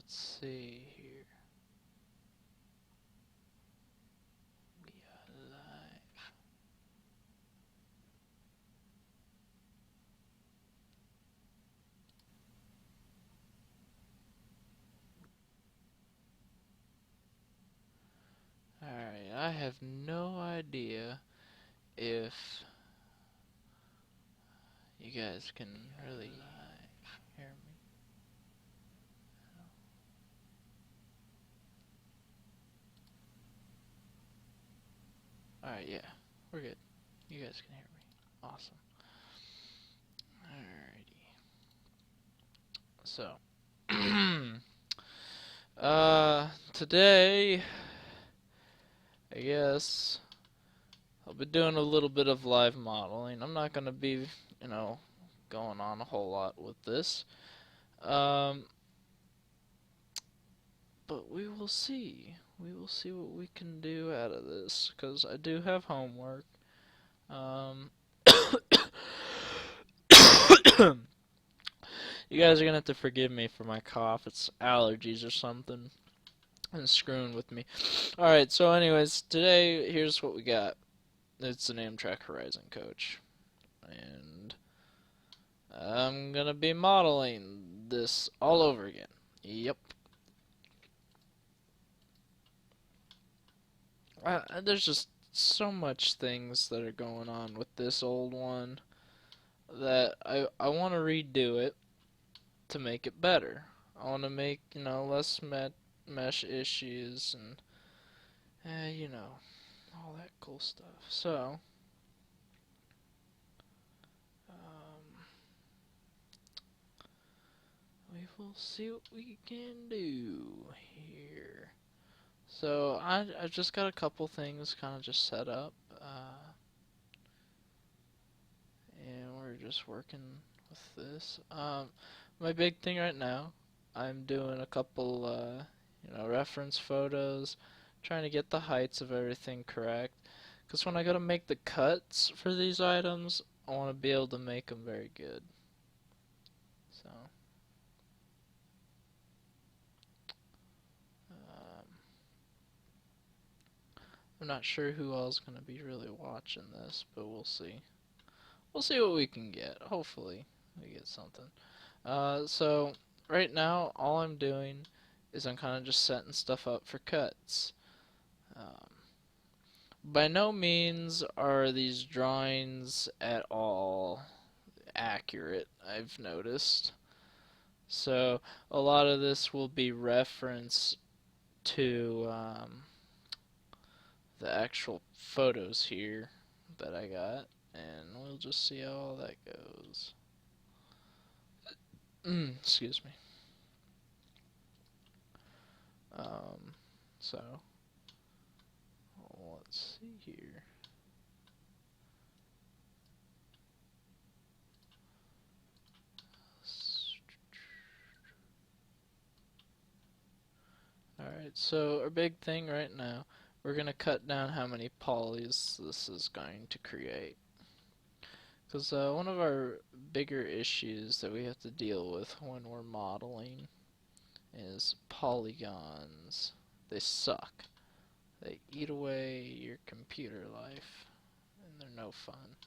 let's see here. We are live. Alright, I have no idea if you guys can really hear me. Alright, yeah, we're good. You guys can hear me. Awesome. Alrighty. So, today, I guess, I'll be doing a little bit of live modeling. I'm not going to be, going on a whole lot with this. But we will see. We will see what we can do out of this, because I do have homework. You guys are going to have to forgive me for my cough. It's allergies or something. And screwing with me. Alright, so anyways, today, here's what we got. It's an Amtrak Horizon coach. And I'm going to be modeling this all over again. Yep. There's just so much things that are going on with this old one that I want to redo it to make it better. I want to make, less mesh issues and, all that cool stuff. So, we will see what we can do here. So, I've just got a couple things kind of just set up. And we're just working with this. My big thing right now, I'm doing a couple, reference photos, trying to get the heights of everything correct. Because when I go to make the cuts for these items, I want to be able to make them very good. So, I'm not sure who else is going to be really watching this, but we'll see. We'll see what we can get. Hopefully, we get something. So, right now, all I'm doing is I'm kind of just setting stuff up for cuts. By no means are these drawings at all accurate, I've noticed. So, a lot of this will be reference to the actual photos here that I got, and we'll just see how all that goes. Excuse me. So, let's see here. Alright, so our big thing right now, we're going to cut down how many polys this is going to create. Because one of our bigger issues that we have to deal with when we're modeling is polygons. They suck. They eat away your computer life, and they're no fun.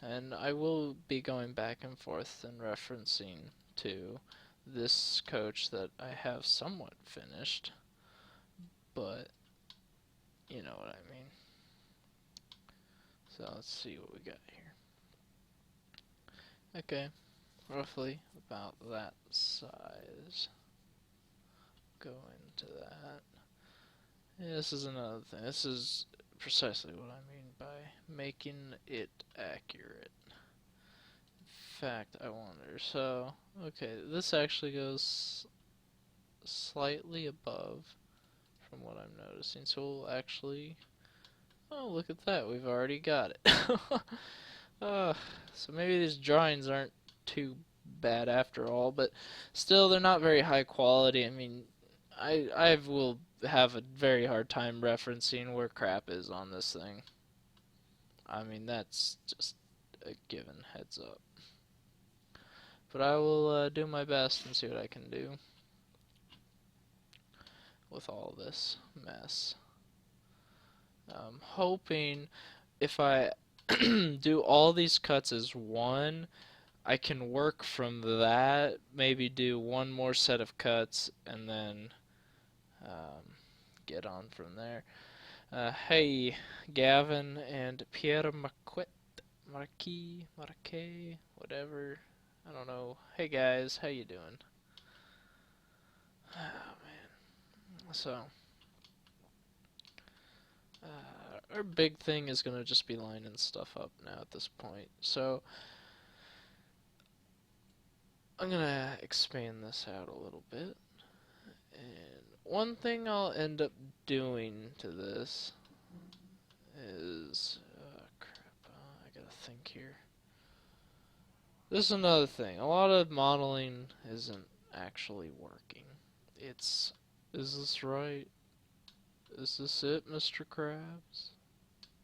And I will be going back and forth and referencing to this coach that I have somewhat finished, but you know what I mean. So let's see what we got here. Okay, roughly about that size. Go into that. Yeah, this is another thing. This is precisely what I mean by making it accurate. In fact, I wonder. So, okay, this actually goes slightly above from what I'm noticing. So we'll actually... Oh, look at that. We've already got it. So maybe these drawings aren't too bad after all, but still they're not very high quality. I mean, I will have a very hard time referencing where crap is on this thing. I mean, that's just a given heads up. But I will do my best and see what I can do. with all this mess. I'm hoping if I do all these cuts as one, I can work from that, maybe do one more set of cuts, and then um, get on from there. Hey, Gavin and Pierre Marquis, whatever. I don't know. Hey guys, how you doing? Oh man. So, our big thing is gonna just be lining stuff up now at this point. So, I'm gonna expand this out a little bit. And one thing I'll end up doing to this is, crap, I gotta think here. This is another thing. A lot of modeling isn't actually working. Is this right? Is this it, Mr. Krabs?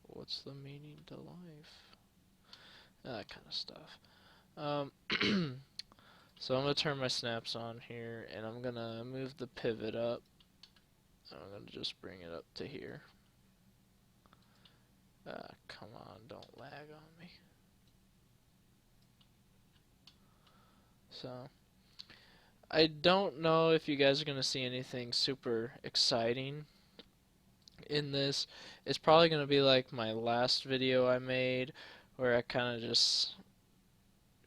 What's the meaning to life? That kind of stuff. So I'm gonna turn my snaps on here, and I'm gonna move the pivot up. I'm gonna just bring it up to here. Come on, don't lag on me. So, I don't know if you guys are gonna see anything super exciting in this. It's probably gonna be like my last video I made, where I kind of just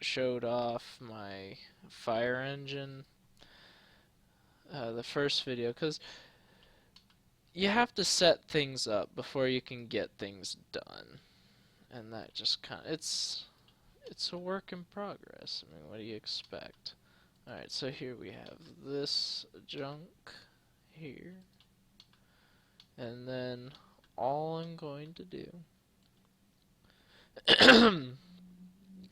showed off my fire engine. The first video, because you have to set things up before you can get things done, and that just kind of it's a work in progress. I mean, what do you expect? Alright, so here we have this junk here, and then all I'm going to do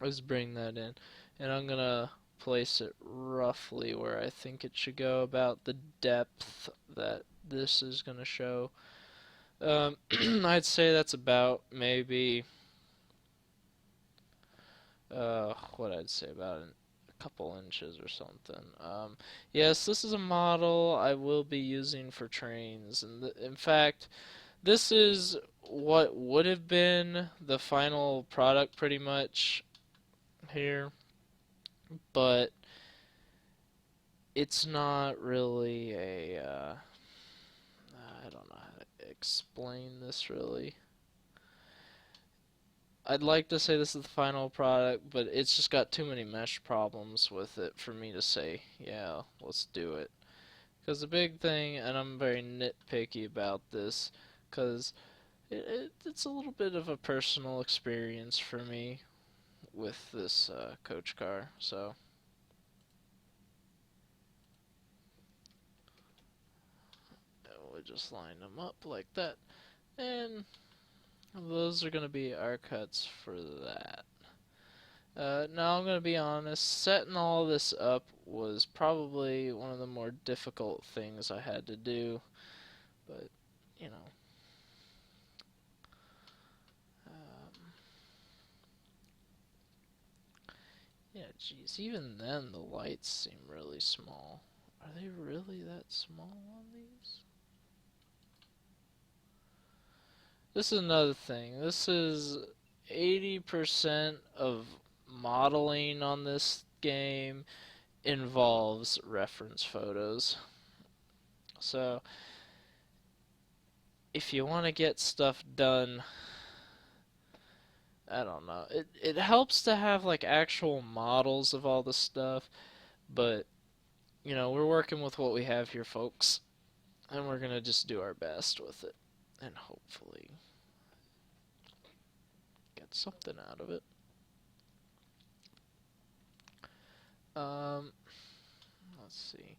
is bring that in, and I'm gonna place it roughly where I think it should go, about the depth that this is gonna show. I'd say that's about maybe what I'd say about a couple inches or something. Yes, this is a model I will be using for trains, and in fact, this is what would have been the final product pretty much here, but it's not really I don't know how to explain this really. I'd like to say this is the final product, but it's just got too many mesh problems with it for me to say, yeah, let's do it. Because the big thing, and I'm very nitpicky about this, because it's a little bit of a personal experience for me with this coach car, so we'll just line them up like that, and those are going to be our cuts for that. Now I'm going to be honest, setting all this up was probably one of the more difficult things I had to do, but, you know. Yeah, geez, even then the lights seem really small. Are they really that small on these? This is another thing. This is 80% of modeling on this game involves reference photos. So, if you want to get stuff done, I don't know. It helps to have like actual models of all the stuff, but you know, we're working with what we have here, folks, and we're gonna just do our best with it, and hopefully get something out of it. Let's see.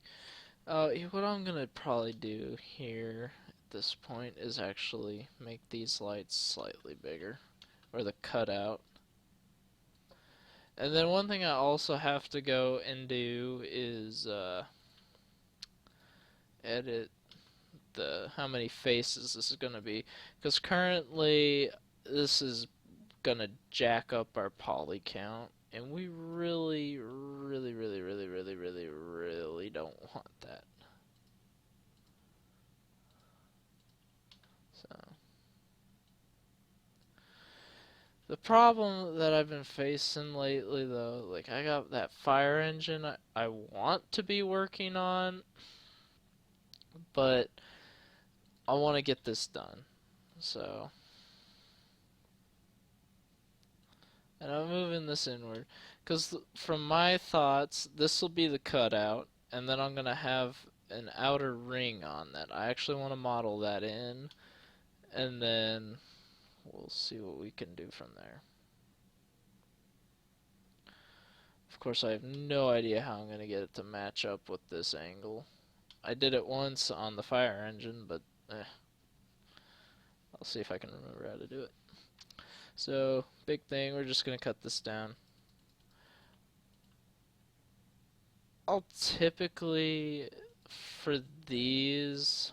What I'm gonna probably do here at this point is actually make these lights slightly bigger, or the cutout. And then one thing I also have to go and do is edit how many faces this is gonna be, because currently this is gonna jack up our poly count, and we really, really, really, really, really, really, really don't want that. The problem that I've been facing lately, though, like I got that fire engine I want to be working on, but I want to get this done. So, and I'm moving this inward because from my thoughts, this will be the cutout, and then I'm gonna have an outer ring on that. I actually want to model that in, and then we'll see what we can do from there. Of course, I have no idea how I'm going to get it to match up with this angle. I did it once on the fire engine, but I'll see if I can remember how to do it. So, big thing, we're just going to cut this down. I'll typically, for these,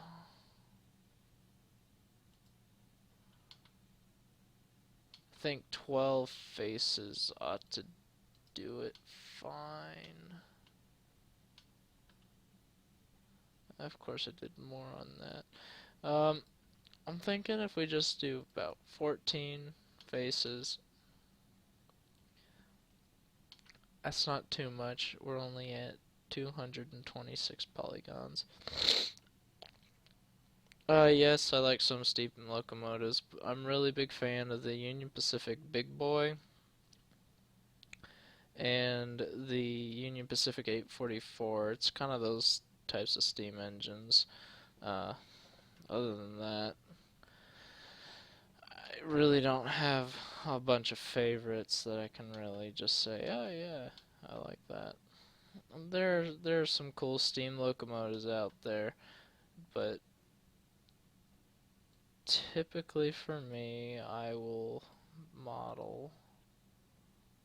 I think 12 faces ought to do it fine. Of course, I did more on that. I'm thinking if we just do about 14 faces, that's not too much. We're only at 226 polygons. Yes, I like some steam locomotives. I'm really big fan of the Union Pacific Big Boy and the Union Pacific 844. It's kind of those types of steam engines. Uh, Other than that, I really don't have a bunch of favorites that I can really just say, oh yeah, I like that. There are some cool steam locomotives out there, but typically for me, I will model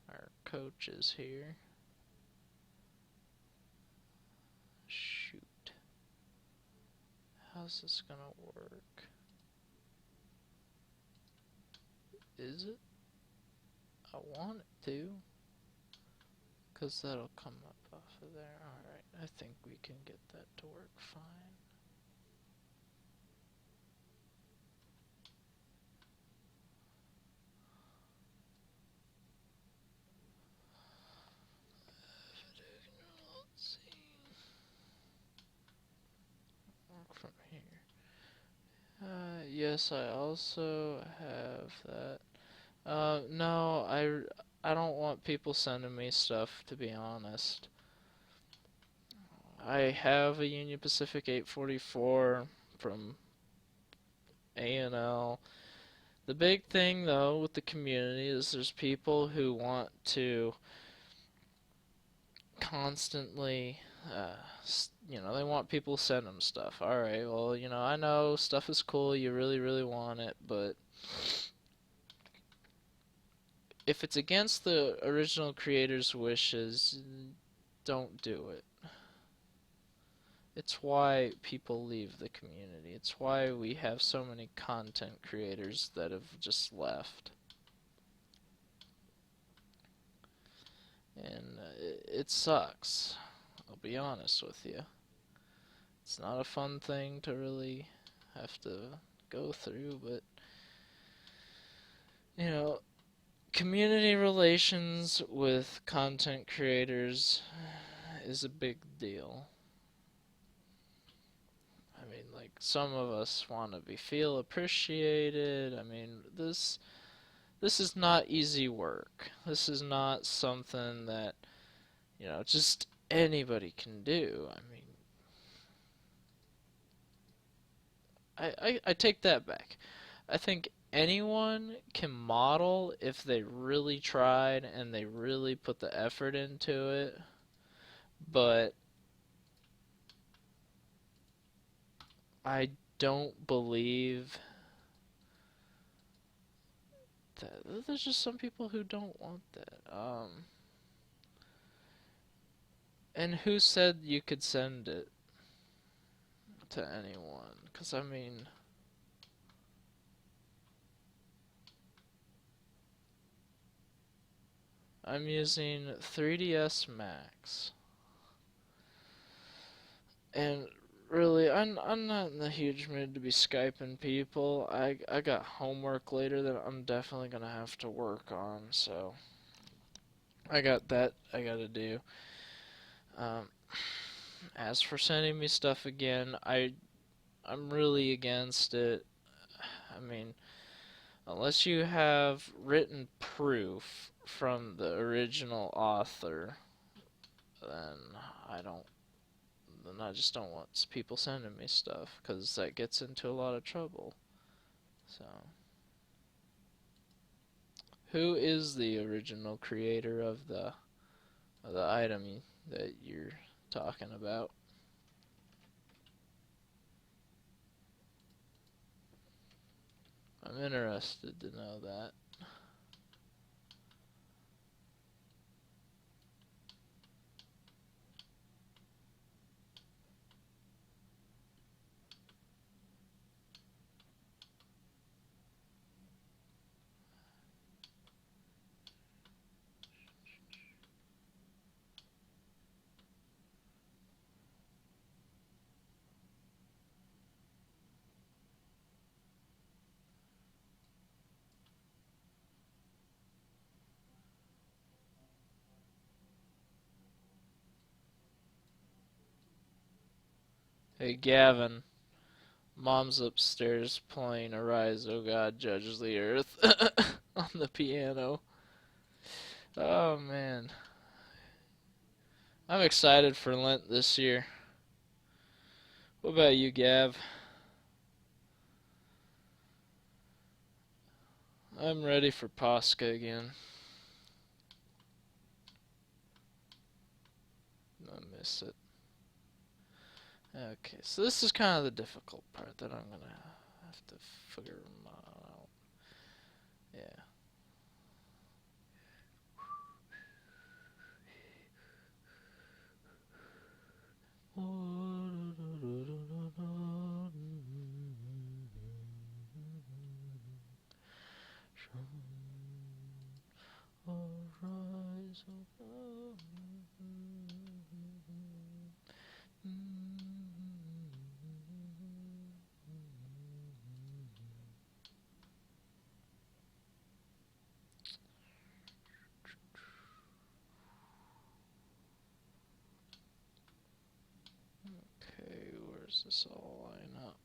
our coaches here. Shoot. How's this gonna work? Is it? I want it to. Because that'll come up off of there. Alright, I think we can get that to work fine. Let's see. Work from here. Yes, I also have that. No, I don't want people sending me stuff, to be honest. I have a Union Pacific 844 from A&L. The big thing, though, with the community is there's people who want to constantly, they want people to send them stuff. Alright, well, I know stuff is cool, you really, really want it, but if it's against the original creator's wishes, don't do it. It's why people leave the community. It's why we have so many content creators that have just left. And it sucks. I'll be honest with you. It's not a fun thing to really have to go through, but community relations with content creators is a big deal. I mean, like, some of us want to feel appreciated. I mean, this is not easy work. This is not something that, just anybody can do. I mean, I take that back. I think anyone can model if they really tried and they really put the effort into it, but I don't believe that there's just some people who don't want that. And who said you could send it to anyone? Because, I mean, I'm using 3ds Max. And really. I'm not in the huge mood to be Skyping people. I got homework later that I'm definitely gonna have to work on, so I got that I gotta do. Um, as for sending me stuff again, I'm really against it. I mean, unless you have written proof from the original author, then I don't. Then I just don't want people sending me stuff because that gets into a lot of trouble. So, who is the original creator of the item that you're talking about? I'm interested to know that. Hey, Gavin. Mom's upstairs playing Arise, O God, Judges the Earth on the piano. Oh man. I'm excited for Lent this year. What about you, Gav? I'm ready for Pascha again. I miss it. Okay, so this is kind of the difficult part that I'm gonna have to figure out. Yeah. Arise, okay, where's this all line up?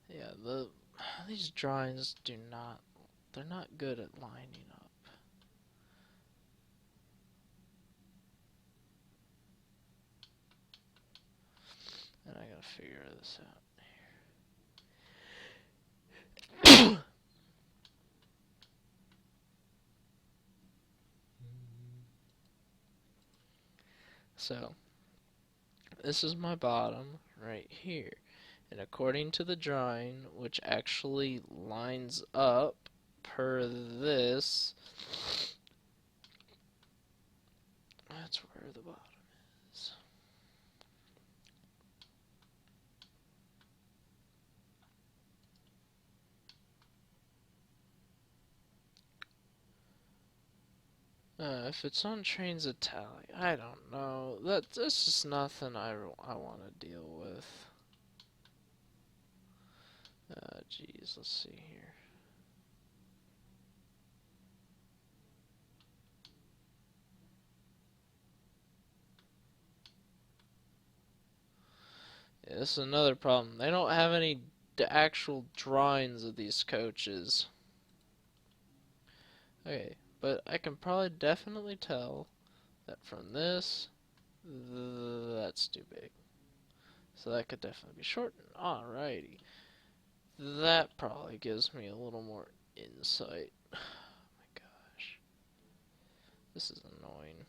Yeah, these drawings they're not good at lining up. And I gotta figure this out. So, this is my bottom right here. And according to the drawing, which actually lines up per this, that's where the bottom is. If it's on trains italic, I don't know. That's just nothing I want to deal with. Geez, let's see here. Yeah, this is another problem. They don't have any actual drawings of these coaches. Okay, but I can probably definitely tell that from this, that's too big. So that could definitely be shortened. Alrighty. That probably gives me a little more insight. Oh my gosh. This is annoying.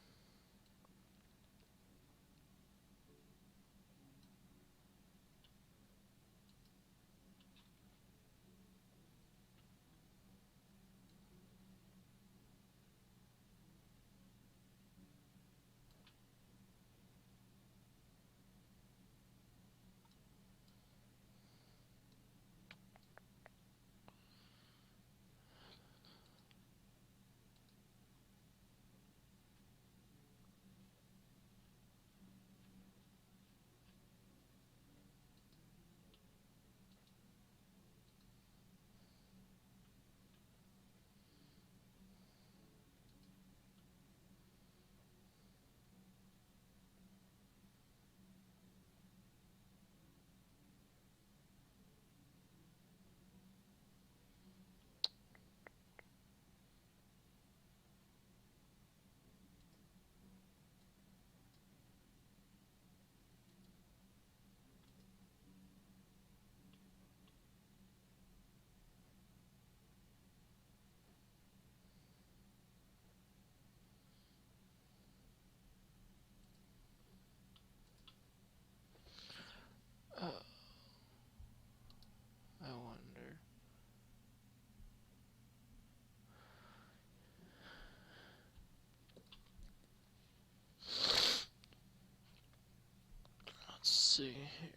see here.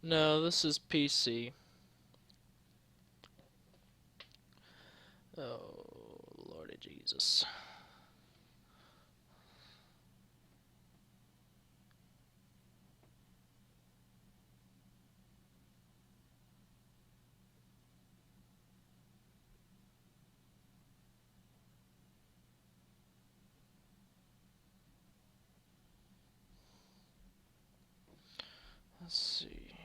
No, this is PC. Oh, Lordy Jesus. Let's see here.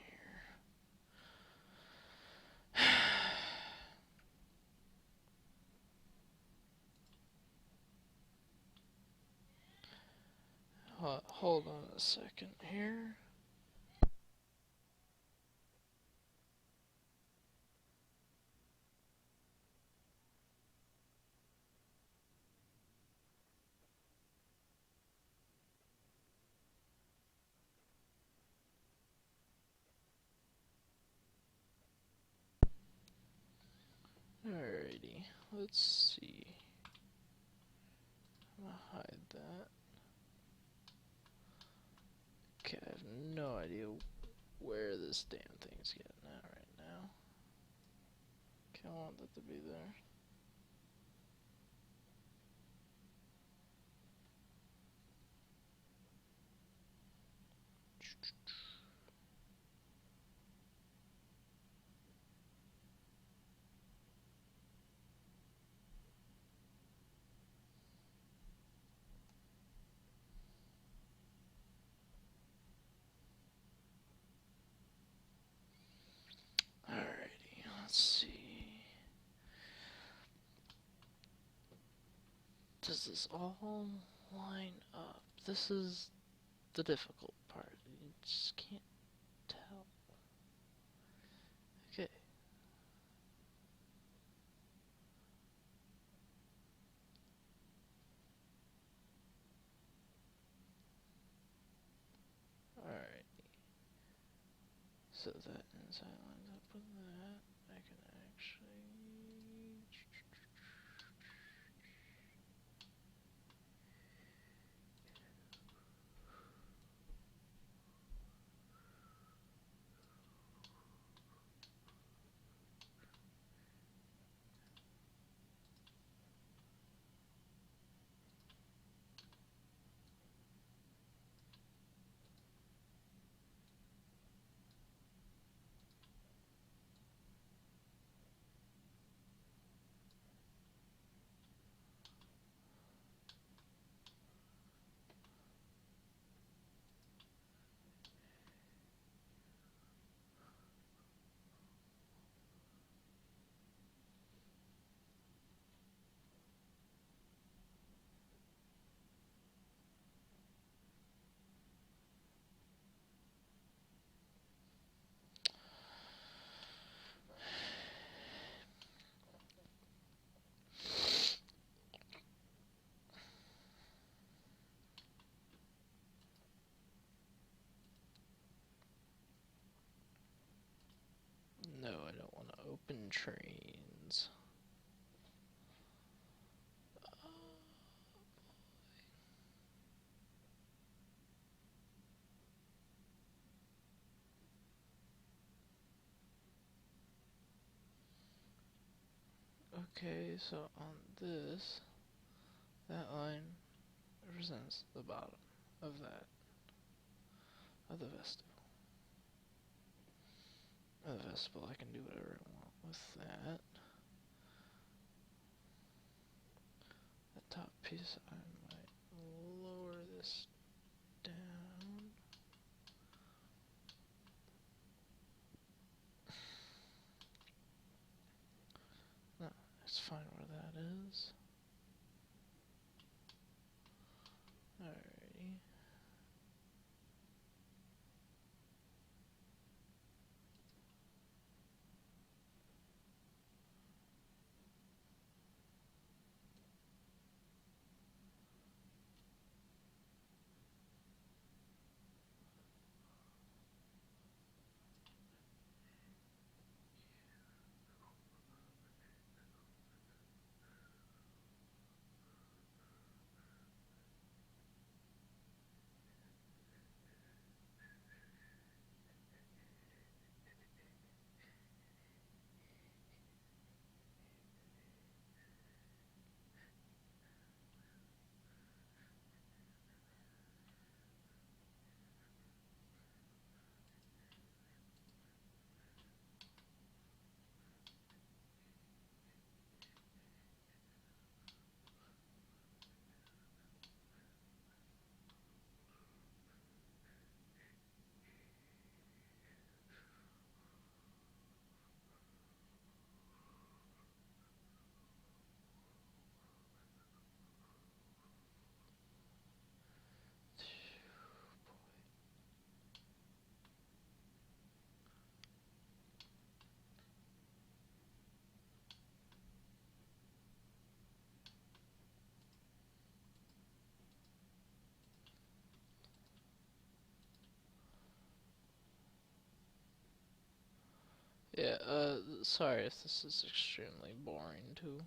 Hold on a second here. Alrighty, let's see. I'm gonna hide that. Okay, I have no idea where this damn thing's getting at right now. Okay, I want that to be there. Alrighty, let's see. Does this all line up? This is the difficult part. You just can't tell. Okay. Alright. So that inside lines up with that. I can actually... No, I don't want to open trains. Okay, so on this, that line represents the bottom of that, of the vestibule. Of the vestibule, I can do whatever I want with that. The top piece, I might lower this down. No, it's fine where that is. Alrighty. Yeah, sorry if this is extremely boring to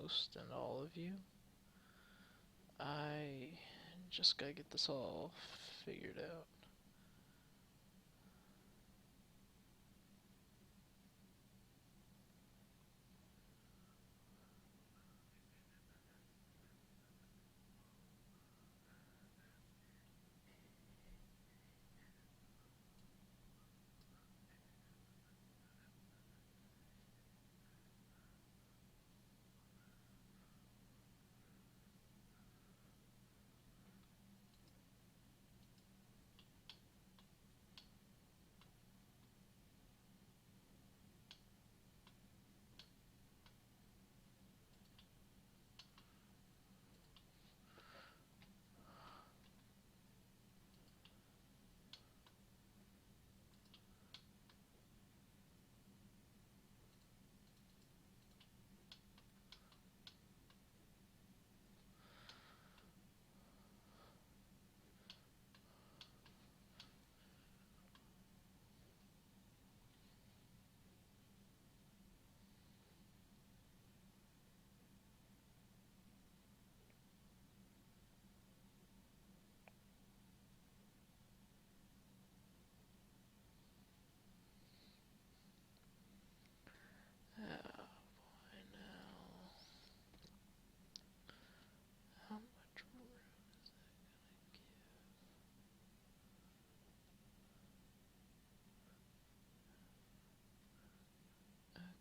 most and all of you. I just gotta get this all figured out. Oh boy, now. How much room is that?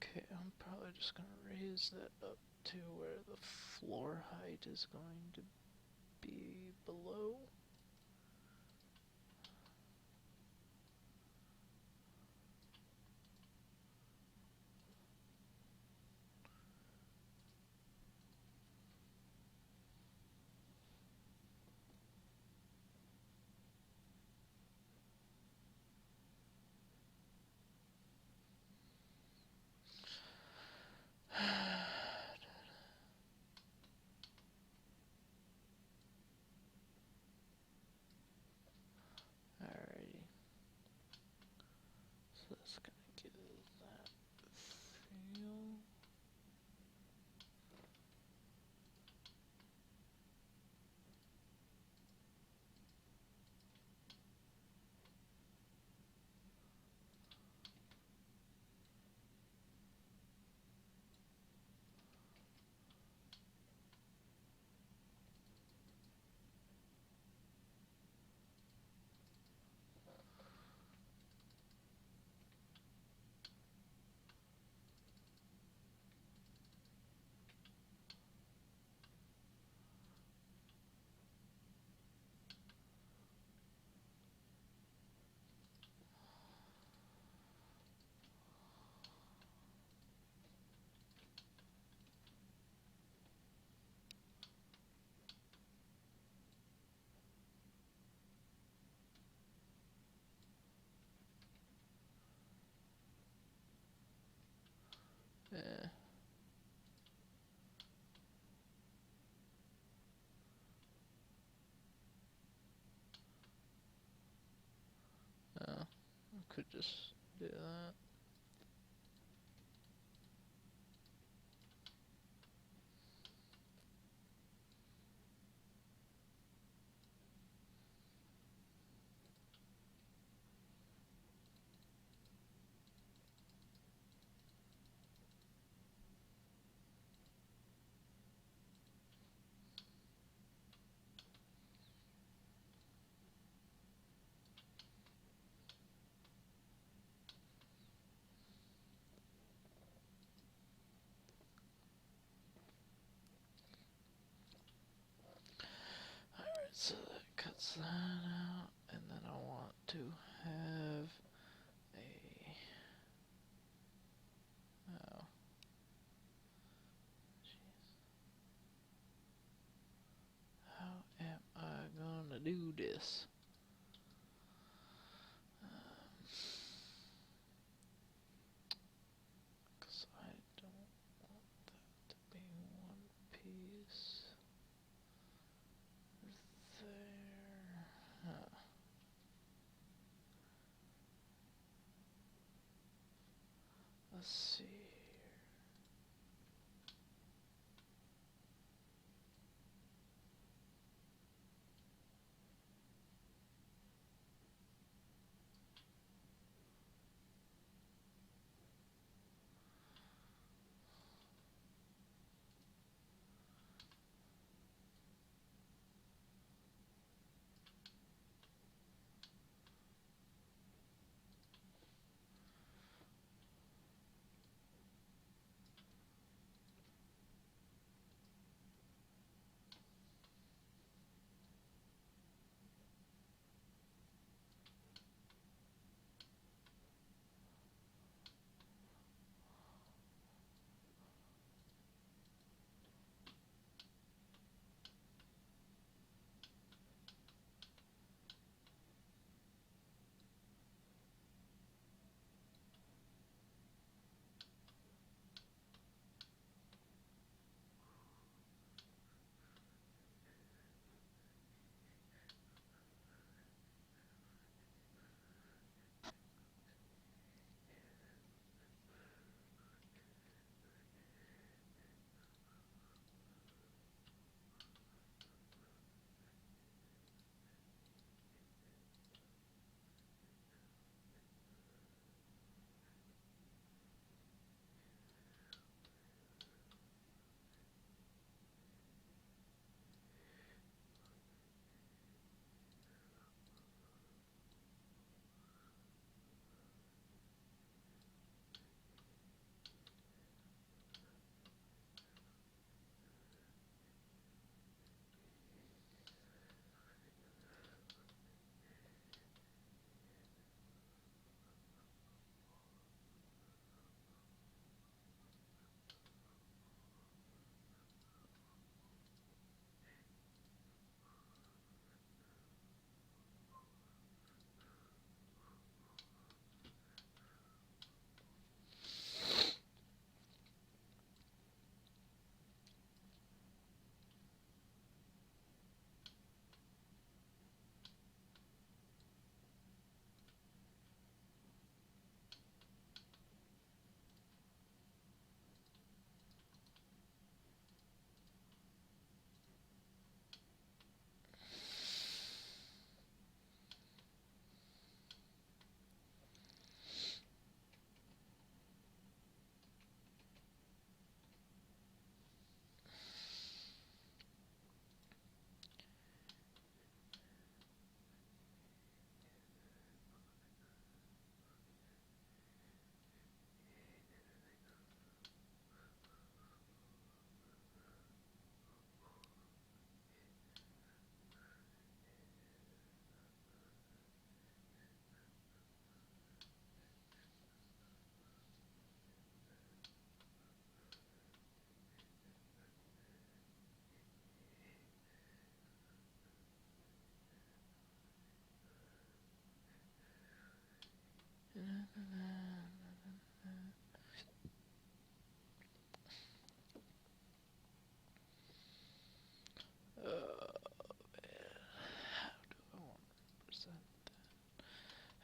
Okay, I'm probably just gonna raise that up to where the floor height is going to be below. Alrighty. So that's gonna give that feel. Yeah. I could just do that. Alright, so that cuts that out, and then I want to have a. Oh, jeez. How am I gonna do this? Because I don't want that to be one piece there. Huh. let's see.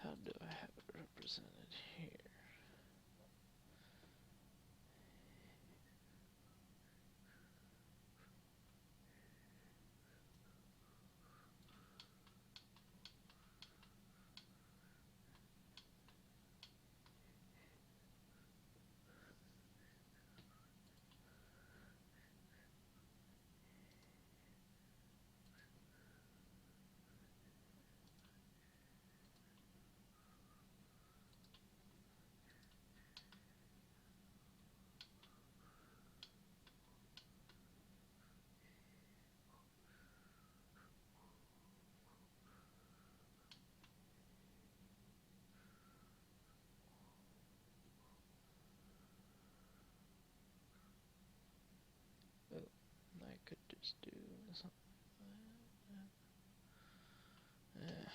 How do I have it represented here? Oh, I could just do something. Yeah.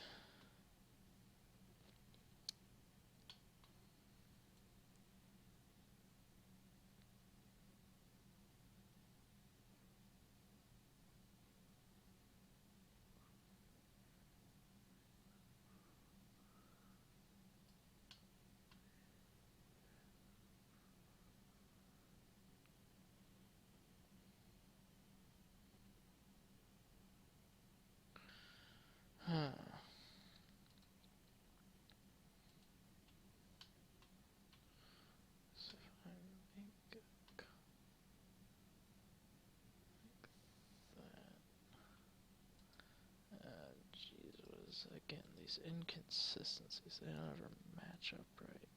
Again, these inconsistencies, they don't ever match up right.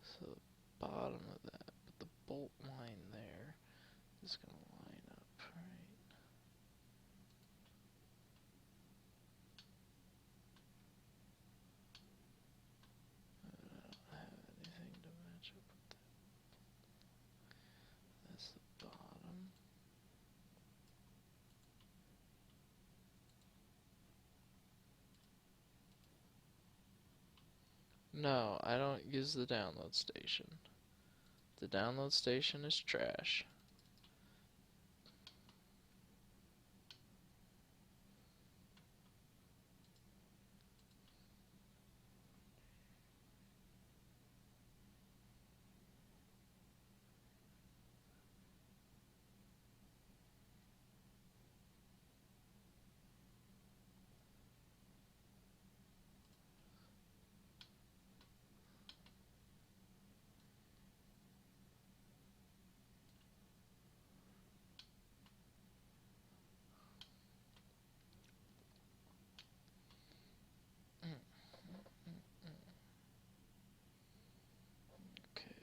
So the bottom of that, but the bolt line there is going to line up, right? I don't have anything to match up with that. That's the bottom. No, I don't use the download station. The download station is trash. Okay.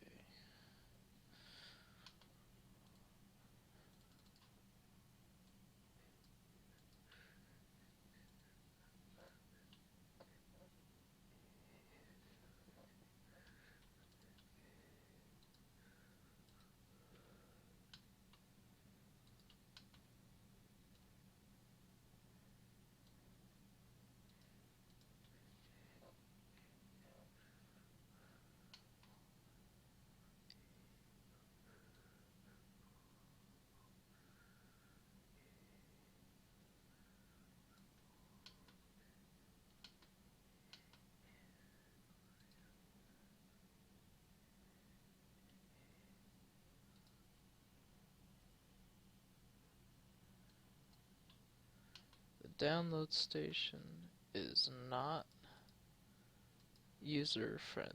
The download station is not user friendly.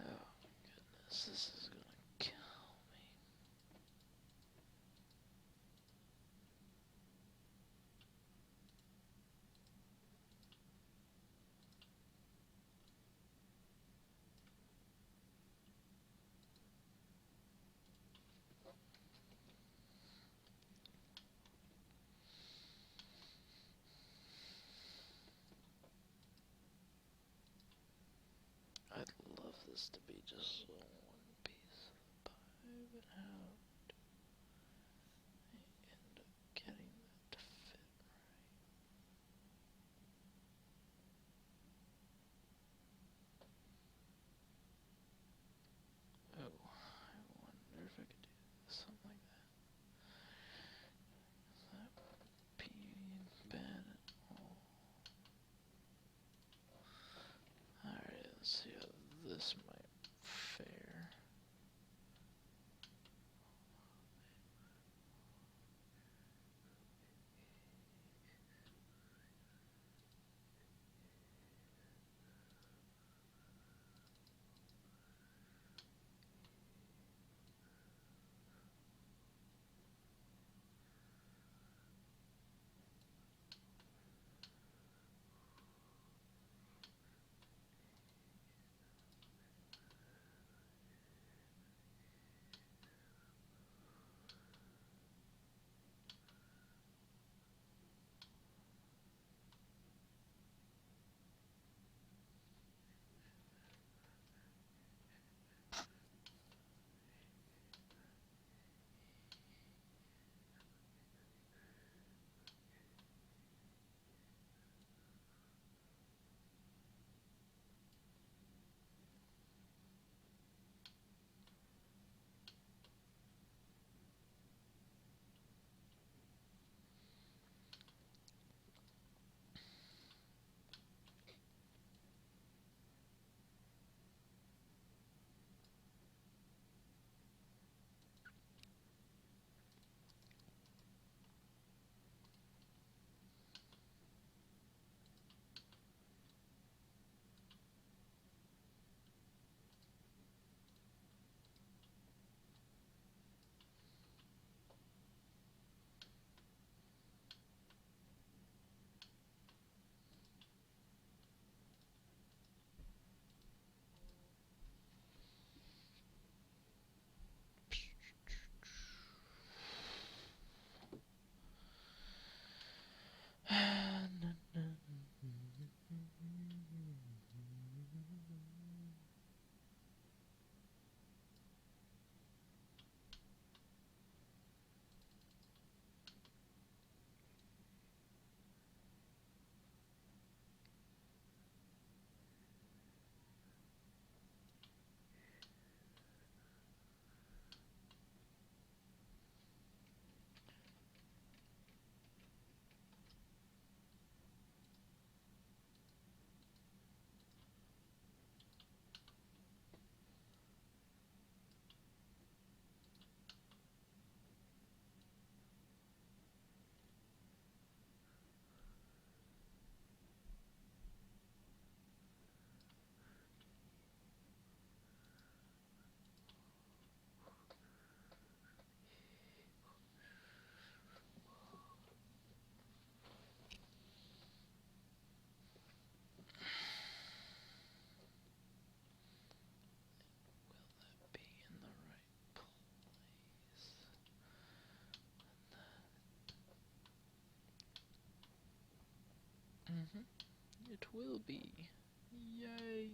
Oh goodness, this is gonna kill me. this to be just one piece of the pie, but how do I end up getting that to fit right? Oh, I wonder if I could do something like that. That wouldn't be bad at all. Alright, let's see how this might fare. Be in the right place. It will be. Yay!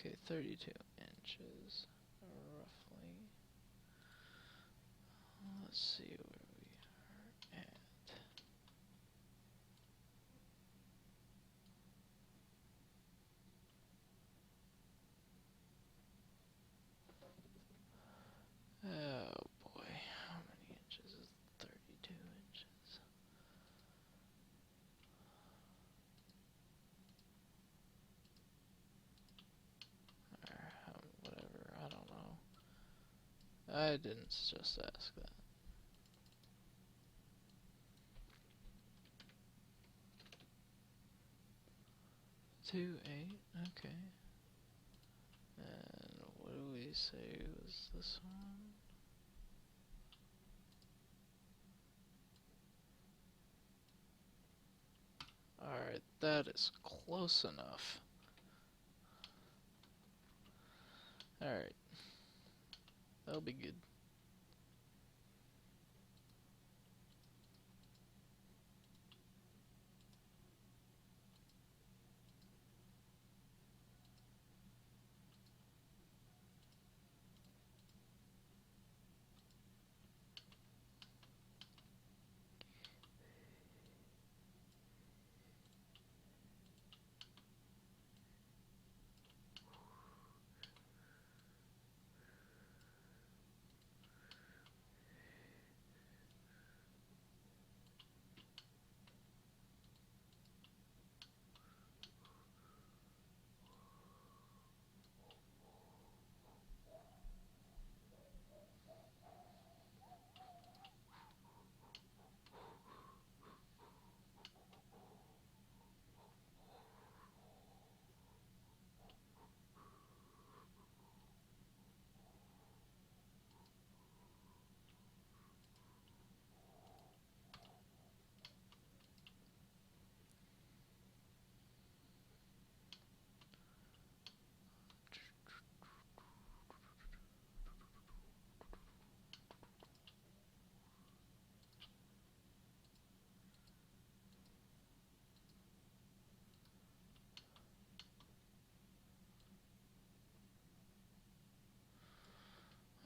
Okay, 32 inches, roughly. Let's see where we are at. Oh boy, how many inches is 32 inches? Or whatever, I don't know. I didn't just ask that. 2, 8, okay. we say was this one? Alright, that is close enough. Alright, that'll be good.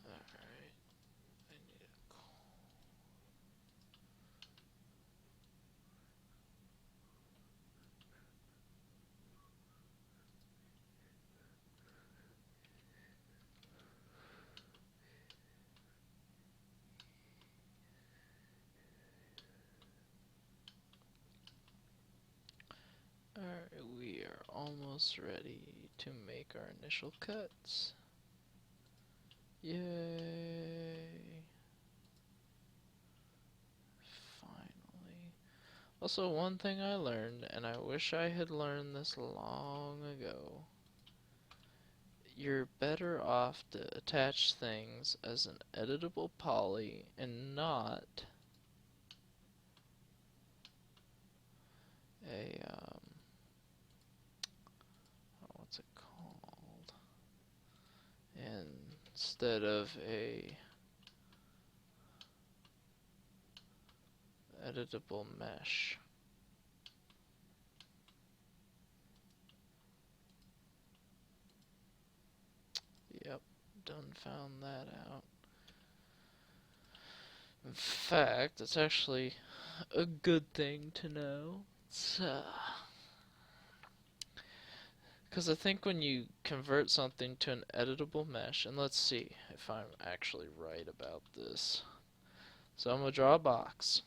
Alright, I need a call. Alright, we are almost ready to make our initial cuts. Yay! Finally. Also, one thing I learned, and I wish I had learned this long ago, you're better off to attach things as an editable poly and not a, what's it called? Instead of a editable mesh. Yep, done found that out. In fact, it's actually a good thing to know. It's, because I think when you convert something to an editable mesh, and let's see if I'm actually right about this. So I'm going to draw a box.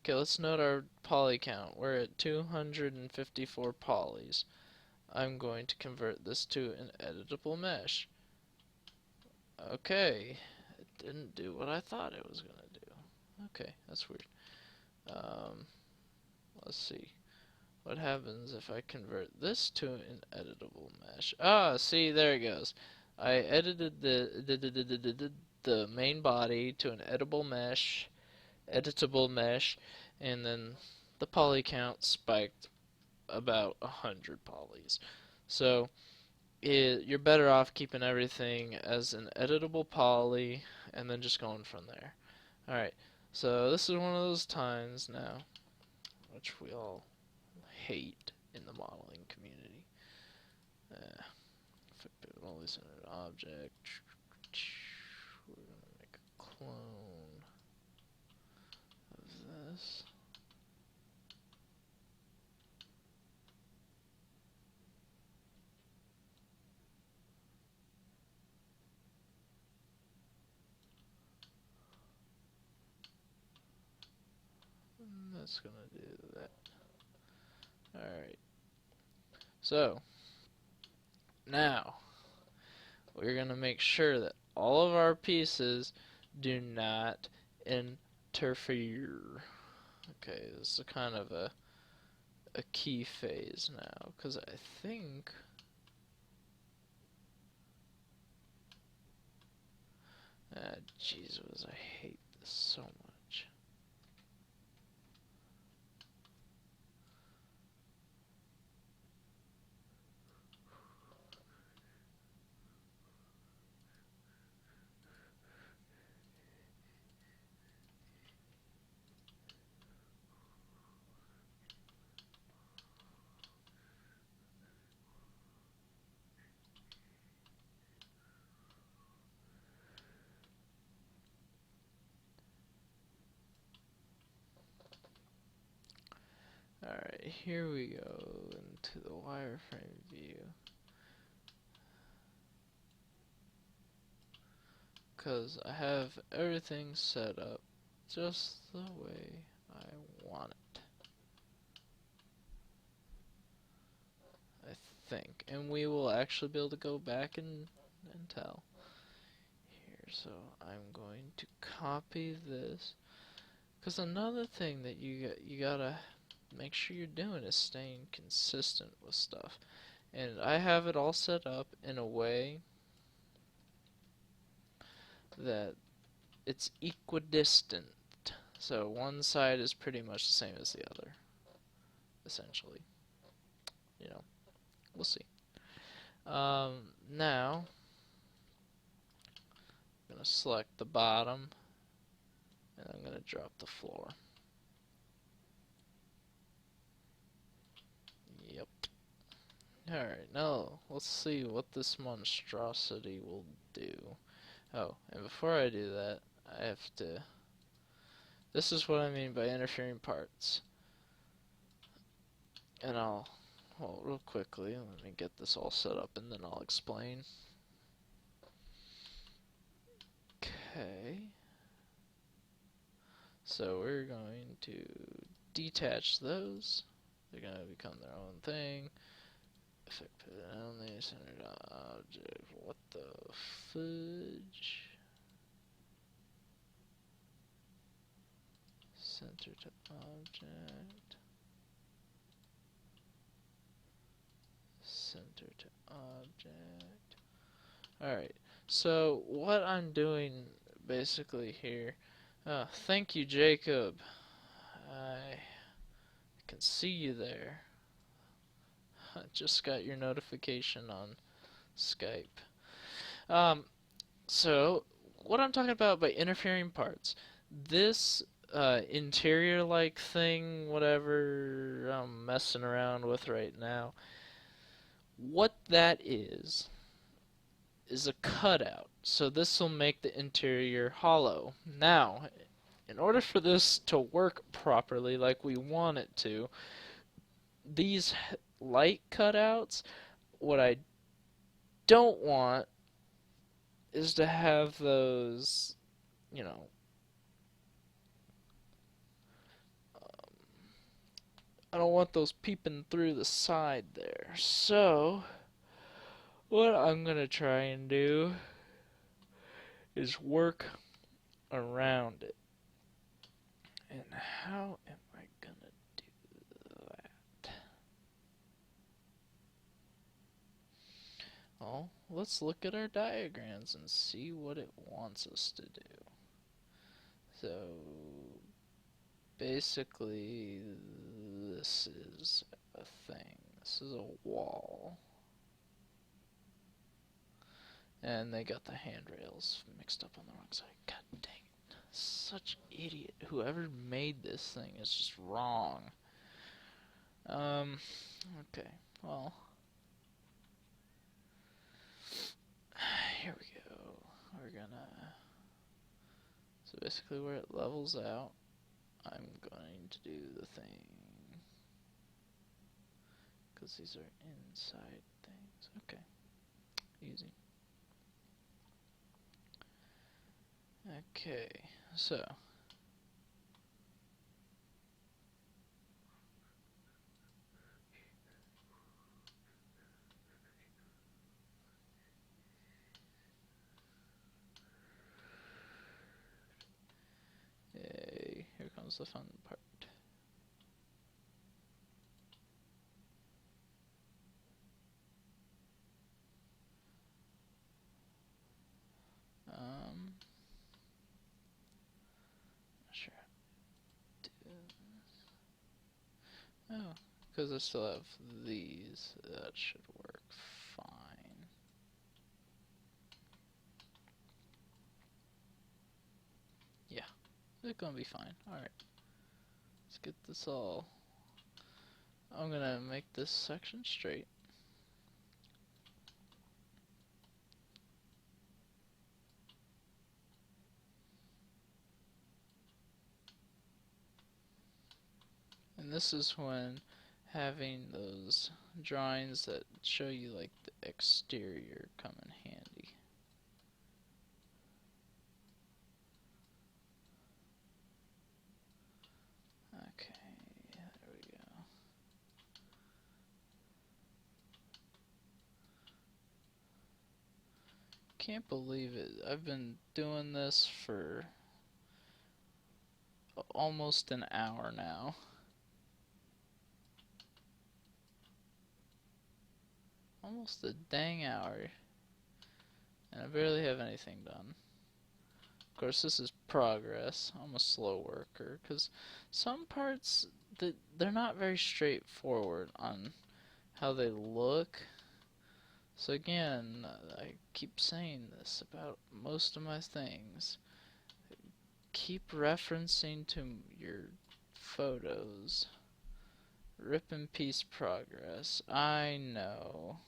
Okay, let's note our poly count. We're at 254 polys. I'm going to convert this to an editable mesh. Okay, it didn't do what I thought it was going to do. Okay, that's weird. Let's see. What happens if I convert this to an editable mesh? Ah, see, there it goes. I edited the main body to an editable mesh, and then the poly count spiked about 100 polys. So you're better off keeping everything as an editable poly and then just going from there. Alright, so this is one of those times now, which we all hate in the modeling community. Only centered object. We're gonna make a clone of this. And that's gonna do that. Alright. So now we're going to make sure that all of our pieces do not interfere. Okay, this is kind of a key phase now, because I think Jeez, I hate this so much. Alright, here we go into the wireframe view. Because I have everything set up just the way I want it. I think. And we will actually be able to go back and tell. Here, so I'm going to copy this. Because another thing that you gotta make sure you're doing is staying consistent with stuff. And I have it all set up in a way that it's equidistant. So one side is pretty much the same as the other, essentially. You know, we'll see. Now, I'm going to select the bottom, and I'm going to drop the floor. Yep. Alright, now let's see what this monstrosity will do. Oh, and before I do that, I have to... This is what I mean by interfering parts. And well, real quickly, let me get this all set up and then I'll explain. Okay. So we're going to detach those. They're going to become their own thing. Effect only centered object. What the fudge? Center to object. Center to object. Alright, so what I'm doing basically here. Thank you, Jacob. I can see you there. I just got your notification on Skype. So, what I'm talking about by interfering parts, this interior-like thing, whatever I'm messing around with right now, what that is a cutout. So this will make the interior hollow. Now, in order for this to work properly like we want it to, these light cutouts, what I don't want is to have those, you know, I don't want those peeping through the side there. So, what I'm going to try and do is work around it. And how am I going to do that? Well, let's look at our diagrams and see what it wants us to do. So, basically, this is a thing. This is a wall. And they got the handrails mixed up on the wrong side. God dang it. Such idiot. Whoever made this thing is just wrong. Okay. Well. Here we go. We're gonna... So basically where it levels out, I'm going to do the thing. Because these are inside things. Okay. Easy. Okay, so hey, here comes the fun part. because I still have these. That should work fine. Yeah, it's gonna be fine. Alright, let's get this all. I'm gonna make this section straight. And this is when having those drawings that show you like the exterior come in handy. Okay, there we go. Can't believe it. I've been doing this for almost an hour now. Almost a dang hour. And I barely have anything done. Of course, this is progress. I'm a slow worker, because some parts, they're not very straightforward on how they look. So again, I keep saying this about most of my things. Keep referencing to your photos. Rip in peace progress. I know,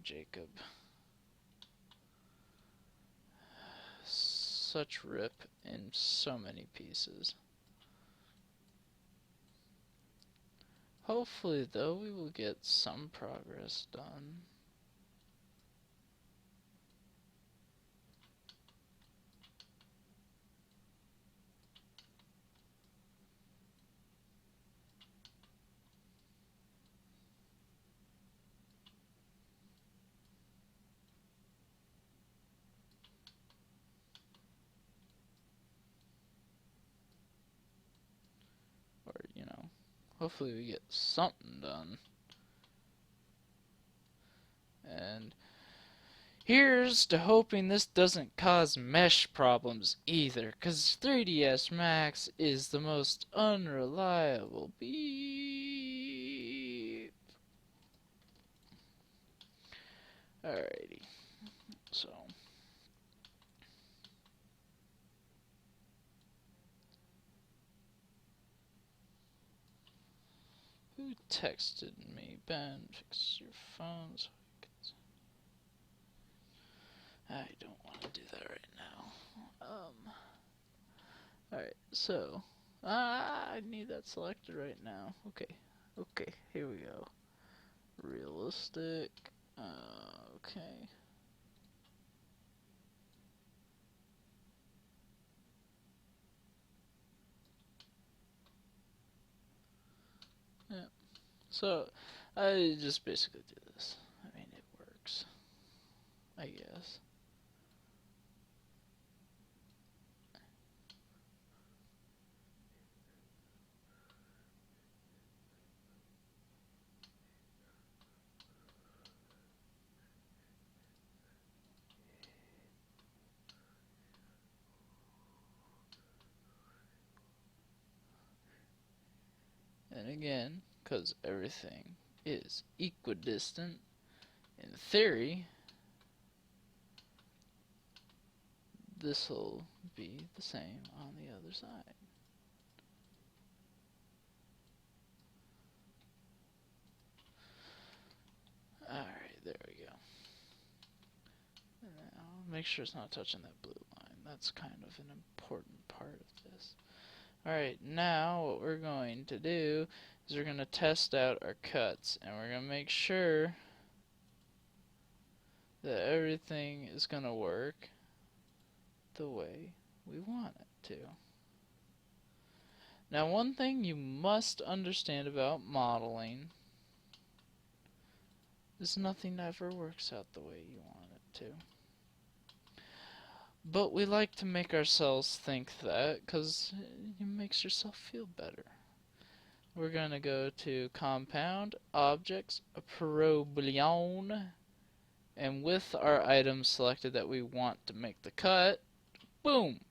Jacob. Such rip in so many pieces. Hopefully, though, we will get some progress done. Or, hopefully we get something done. And here's to hoping this doesn't cause mesh problems either, because 3ds Max is the most unreliable beep. Alrighty, so who texted me? Ben, fix your phone so I don't want to do that right now. Alright, so I need that selected right now. Okay, here we go. Realistic. Okay. Yeah. So I just basically do this. I mean, it works, I guess. And again, because everything is equidistant, in theory, this will be the same on the other side. Alright, there we go. And now, make sure it's not touching that blue line. That's kind of an important part of this. Alright, now what we're going to do is we're going to test out our cuts, and we're going to make sure that everything is going to work the way we want it to. Now, one thing you must understand about modeling is nothing ever works out the way you want it to. But we like to make ourselves think that because it makes yourself feel better. We're going to go to Compound, Objects, Problem, and with our items selected that we want to make the cut, boom!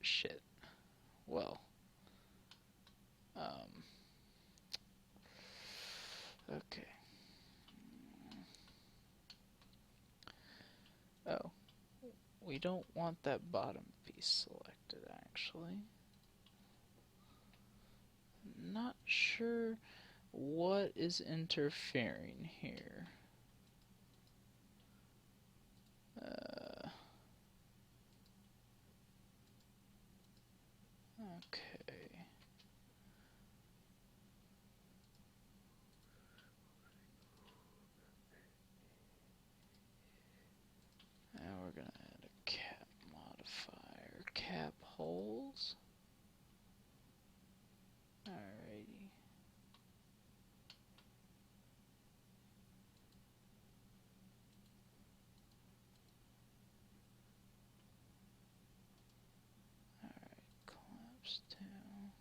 Shit. Well, Um, okay. Oh, we don't want that bottom piece selected, actually. Not sure what is interfering here. Okay. Now we're gonna add a cap modifier. Cap holes. Alrighty. Alright, collapse down.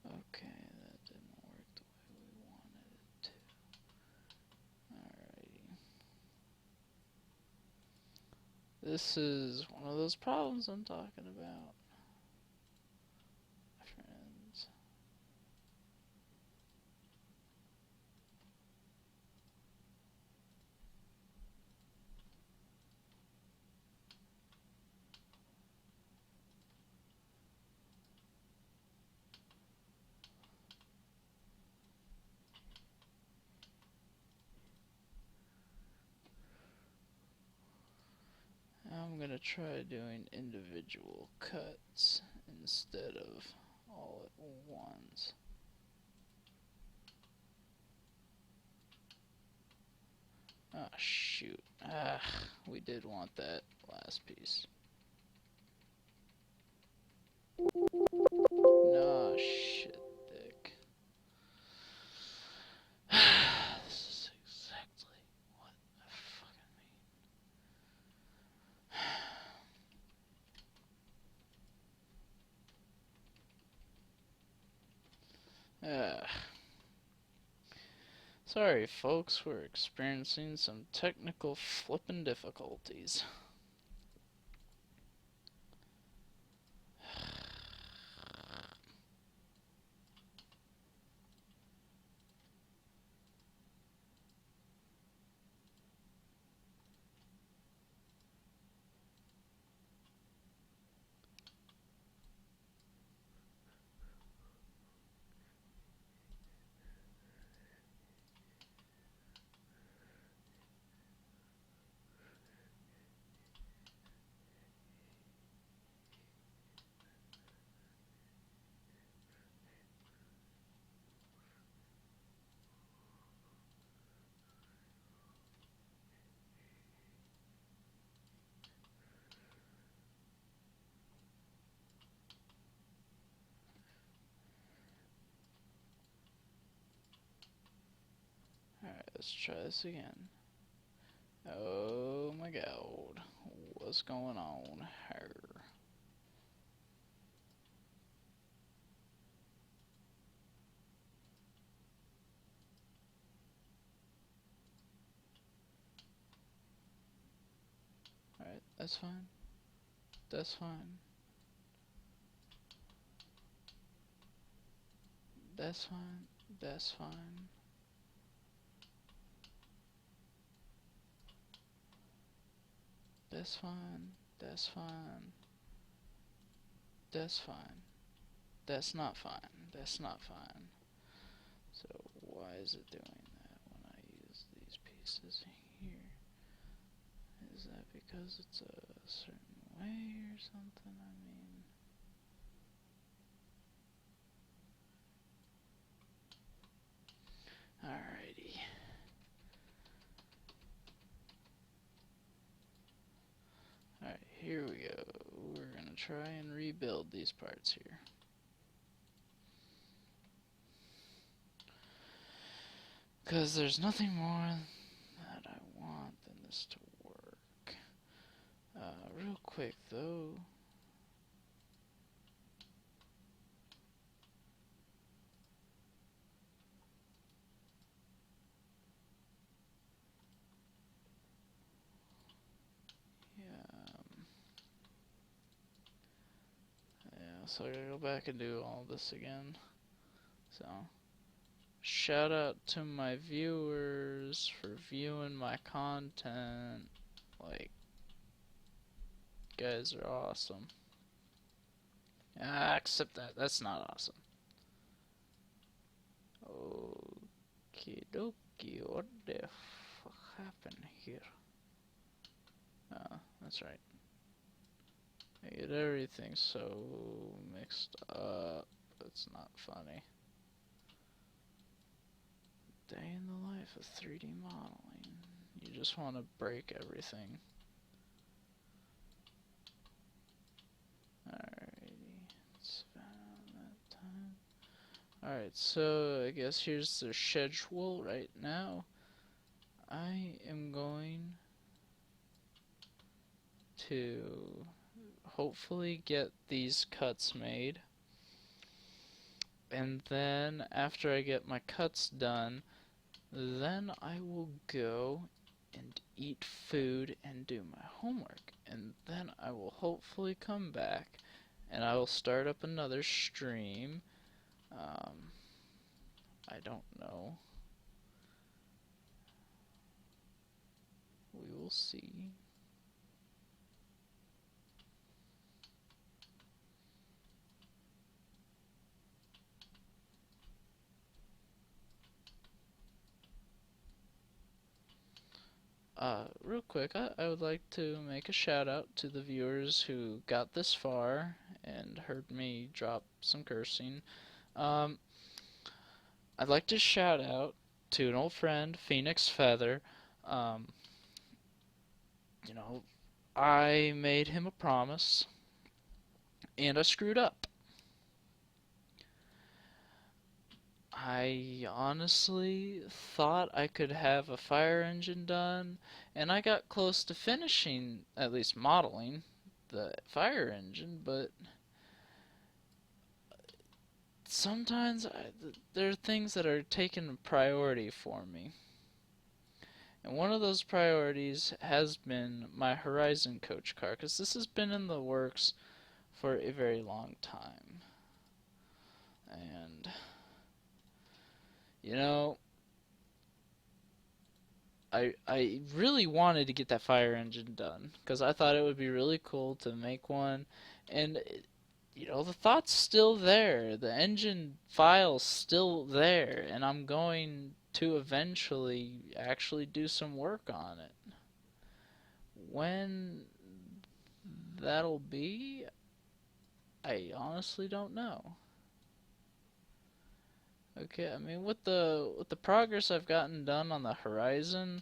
Okay, that didn't work the way we wanted it to. Alrighty. This is one of those problems I'm talking about, friends. I'm gonna try doing individual cuts instead of all at once. Oh shoot. Ah, we did want that last piece. Nah, shit, Dick. This is exactly what I fucking mean. Sorry, folks, we're experiencing some technical flippin' difficulties. Alright, let's try this again. Oh my god. What's going on here? Alright, that's fine. That's fine. That's fine. That's fine. That's fine. That's fine. That's fine. That's not fine. That's not fine. So why is it doing that when I use these pieces here? Is that because it's a certain way or something? I mean... Alrighty. Alright, here we go. We're gonna try and rebuild these parts here. Because there's nothing more that I want than this to work. Real quick though. So I gotta go back and do all this again. So, shout out to my viewers for viewing my content. Like, you guys are awesome. Ah, except that's not awesome. Okie dokie, what the fuck happened here? That's right. I get everything so mixed up. It's not funny. Day in the life of 3D modeling. You just want to break everything. Alrighty, it's about that time. Alright, so I guess here's the schedule right now. I am going to hopefully get these cuts made. And then after I get my cuts done, then I will go and eat food and do my homework. And then I will hopefully come back and I will start up another stream. I don't know. We will see. Real quick, I would like to make a shout out to the viewers who got this far and heard me drop some cursing. I'd like to shout out to an old friend, Phoenix Feather. You know, I made him a promise and I screwed up. I honestly thought I could have a fire engine done, and I got close to finishing, at least modeling, the fire engine, but sometimes there are things that are taking priority for me. And one of those priorities has been my Horizon Coach car, because this has been in the works for a very long time. And, you know, I really wanted to get that fire engine done because I thought it would be really cool to make one, and you know the thought's still there, the engine file's still there, and I'm going to eventually actually do some work on it. When that'll be, I honestly don't know. Okay, I mean with the progress I've gotten done on the Horizon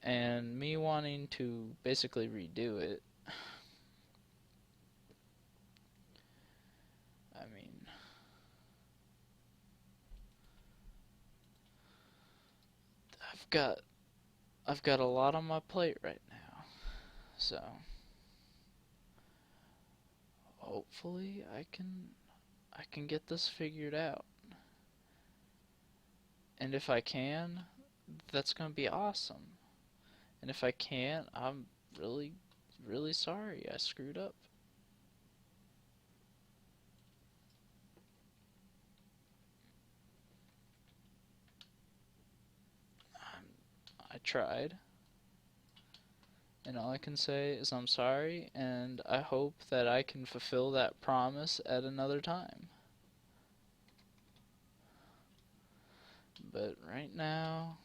and me wanting to basically redo it, I mean, I've got I've got a lot on my plate right now. So hopefully I can get this figured out. And if I can, that's going to be awesome. And if I can't, I'm really really sorry I screwed up. I tried. And all I can say is I'm sorry, and I hope that I can fulfill that promise at another time. But right now,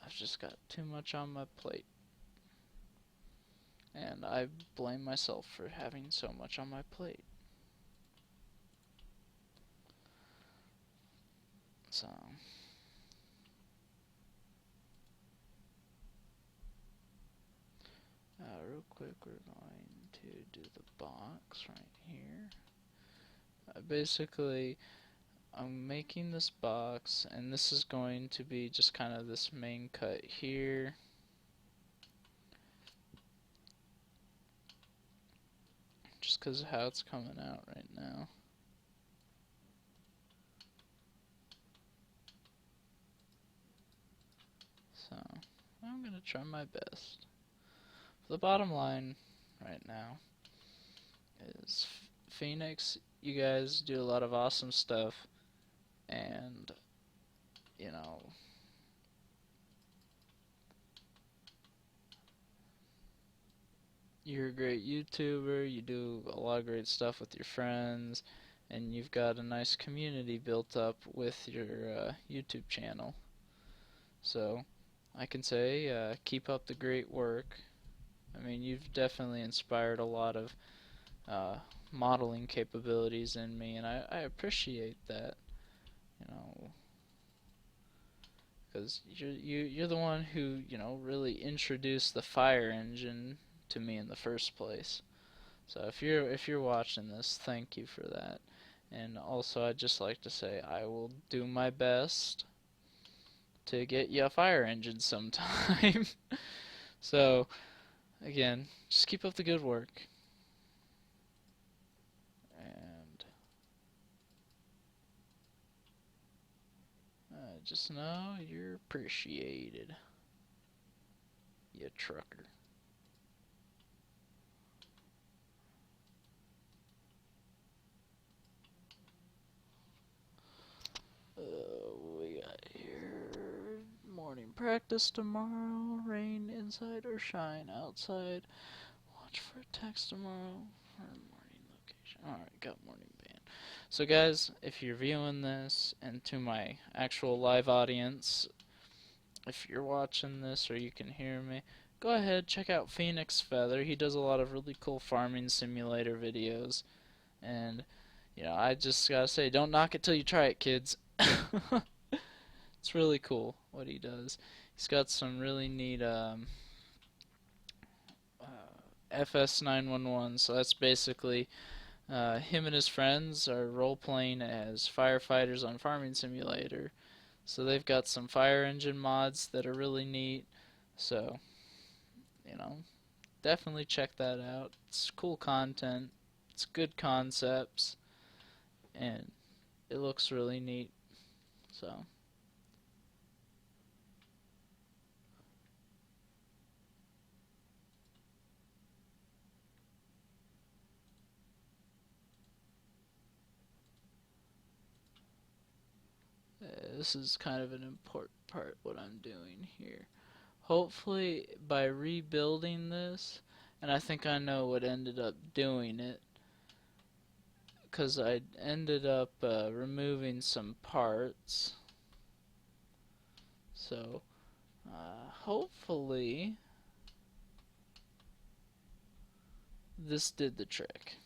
I've just got too much on my plate. And I blame myself for having so much on my plate. So, real quick, we're going to do the box right here. Basically, I'm making this box, and this is going to be just kind of this main cut here. Just because of how it's coming out right now. So, I'm going to try my best. For the bottom line right now, is Phoenix. You guys do a lot of awesome stuff, and you know, you're a great YouTuber. You do a lot of great stuff with your friends, and you've got a nice community built up with your YouTube channel. So I can say keep up the great work. I mean, you've definitely inspired a lot of uh, modeling capabilities in me, and I appreciate that. You know, because you're the one who really introduced the fire engine to me in the first place. So if you're watching this, thank you for that. And also, I'd just like to say I will do my best to get you a fire engine sometime. So again, just keep up the good work, and just know you're appreciated, you trucker. We got here morning practice tomorrow. Rain inside or shine outside. Watch for a text tomorrow for morning location. Alright, got morning band. So guys, if you're viewing this, and to my actual live audience, if you're watching this or you can hear me, go ahead, check out Phoenix Feather. He does a lot of really cool farming simulator videos. And, I just gotta say, don't knock it till you try it, kids. It's really cool what he does. He's got some really neat FS911, so that's basically him and his friends are role-playing as firefighters on Farming Simulator. So they've got some fire engine mods that are really neat. So, you know, definitely check that out. It's cool content. It's good concepts. And it looks really neat. So, this is kind of an important part what I'm doing here. Hopefully by rebuilding this, and I think I know what ended up doing it, because I ended up removing some parts. So hopefully this did the trick.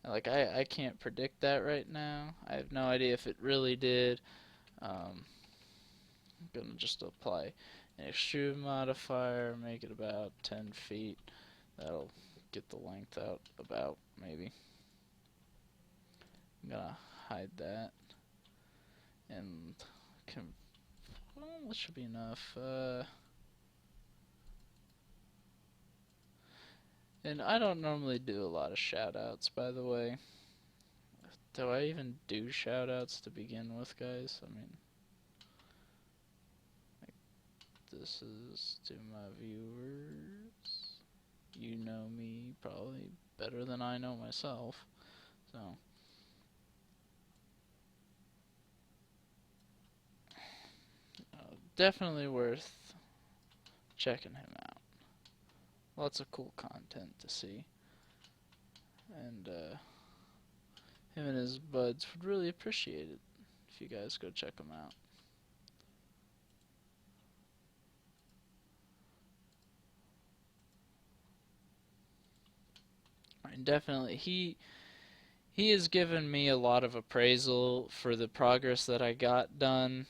Like I can't predict that right now. I have no idea if it really did. I'm gonna just apply an extrude modifier, make it about 10 feet. That'll get the length out about, maybe. I'm gonna hide that, and well, that should be enough. And I don't normally do a lot of shoutouts, by the way. Do I even do shoutouts to begin with, guys? I mean, like, this is to my viewers. You know me probably better than I know myself, so definitely worth checking him out. Lots of cool content to see, and him and his buds would really appreciate it if you guys go check him out. And definitely, he has given me a lot of appraisal for the progress that I got done,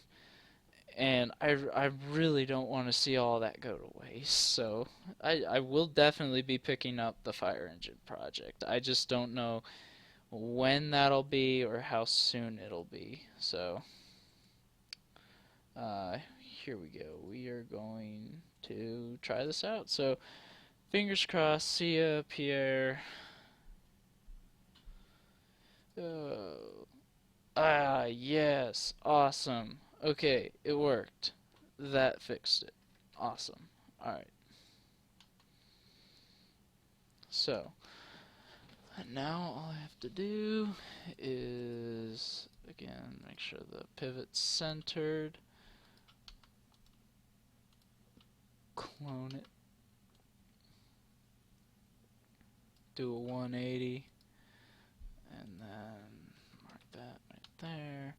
and I really don't want to see all that go to waste. So I will definitely be picking up the fire engine project. I just don't know when that'll be or how soon it'll be. So here we go. We are going to try this out. So fingers crossed. See ya, Pierre. Yes, awesome. Okay, it worked. That fixed it. Awesome. Alright. So, And now all I have to do is, again, make sure the pivot's centered, clone it, do a 180, and then mark that right there.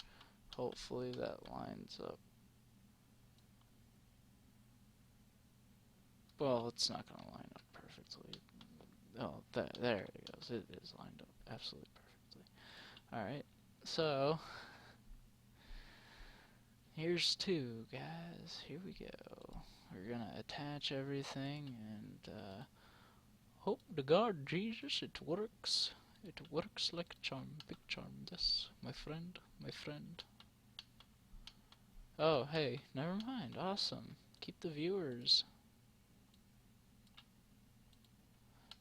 Hopefully that lines up. Well, it's not going to line up perfectly. Oh, there it goes. It is lined up absolutely perfectly. Alright, so here's two, guys. Here we go. We're going to attach everything and hope to God, Jesus, it works. It works like a charm. Big charm. This, my friend. My friend. Oh, hey, never mind. Awesome. Keep the viewers.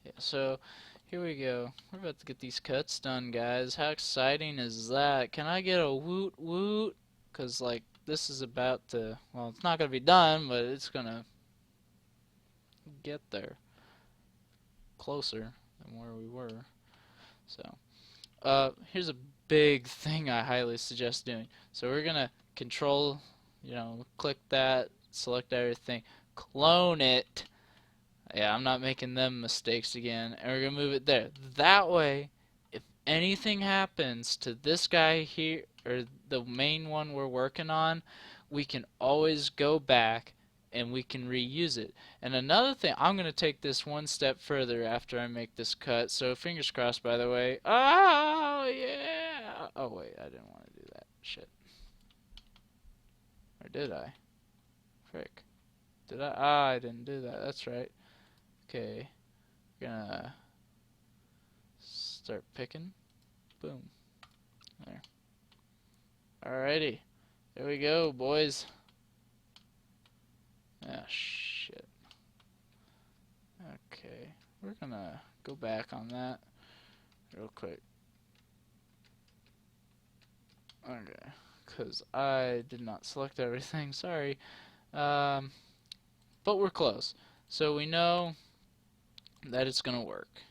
Yeah, so here we go. We're about to get these cuts done, guys. How exciting is that? Can I get a woot woot? Because, like, this is about to, well, it's not going to be done, but it's going to get there. Closer than where we were. So, here's a big thing I highly suggest doing. So we're going to control, click that, select everything, clone it. Yeah, I'm not making them mistakes again. And we're going to move it there. That way, if anything happens to this guy here, or the main one we're working on, we can always go back and we can reuse it. And another thing, I'm going to take this one step further after I make this cut. So fingers crossed, by the way. Oh, yeah. Oh, wait, I didn't want to do that. Shit. Or did I? Frick. Did I? Ah, I didn't do that. That's right. Okay, gonna start picking. Boom. There. Alrighty. There we go, boys. Ah, shit. Okay. We're gonna go back on that real quick. Okay. Because I did not select everything. Sorry. But we're close. So we know that it's gonna work.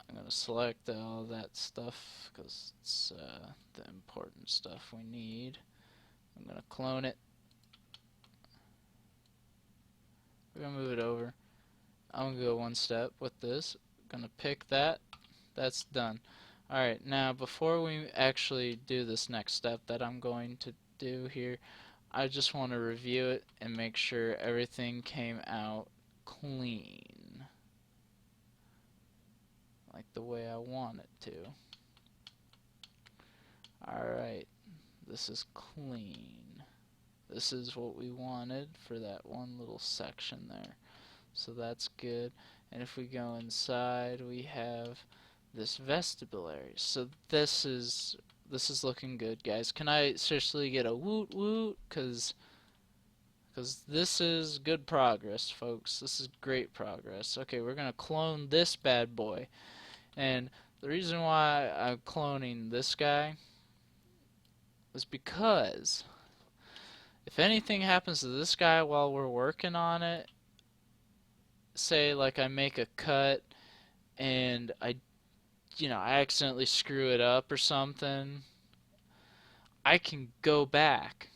I'm gonna select all that stuff because it's the important stuff we need. I'm gonna clone it. We're gonna move it over. I'm gonna go one step with this. Gonna pick that. That's done. Alright, now before we actually do this next step that I'm going to do here, I just want to review it and make sure everything came out clean. Like the way I want it to. Alright, this is clean. This is what we wanted for that one little section there. So that's good. And if we go inside, we have this vestibule area. So this is looking good, guys. Can I seriously get a woot woot? Because this is good progress, folks. This is great progress. Okay, we're going to clone this bad boy. And the reason why I'm cloning this guy is because if anything happens to this guy while we're working on it, say like I make a cut and I accidentally screw it up or something, I can go back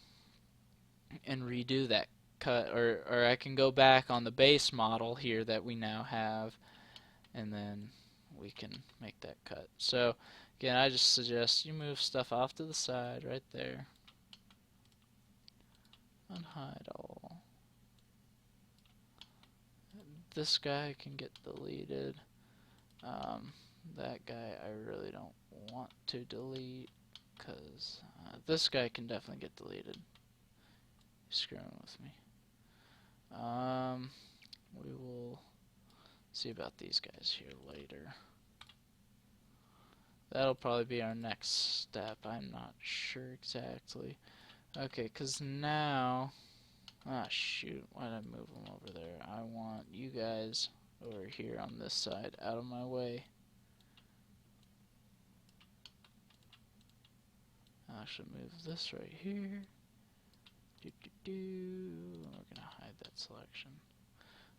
and redo that cut, or I can go back on the base model here that we now have, and then we can make that cut. So again, I just suggest you move stuff off to the side right there. Unhide all. This guy can get deleted. That guy I really don't want to delete, because this guy can definitely get deleted. He's screwing with me. We will see about these guys here later. That'll probably be our next step. I'm not sure exactly. Okay, because now... Ah, shoot. Why did I move them over there? I want you guys over here on this side, out of my way. I should move this right here. We're gonna hide that selection.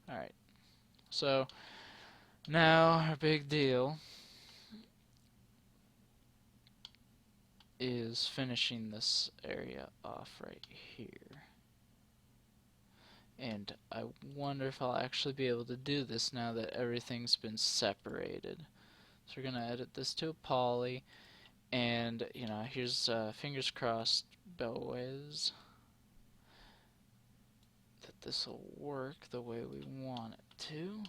Alright. So, Now, our big deal is finishing this area off right here. And I wonder if I'll actually be able to do this now that everything's been separated. So we're going to edit this to a poly, and, you know, here's fingers crossed, Bellways, that this will work the way we want it to.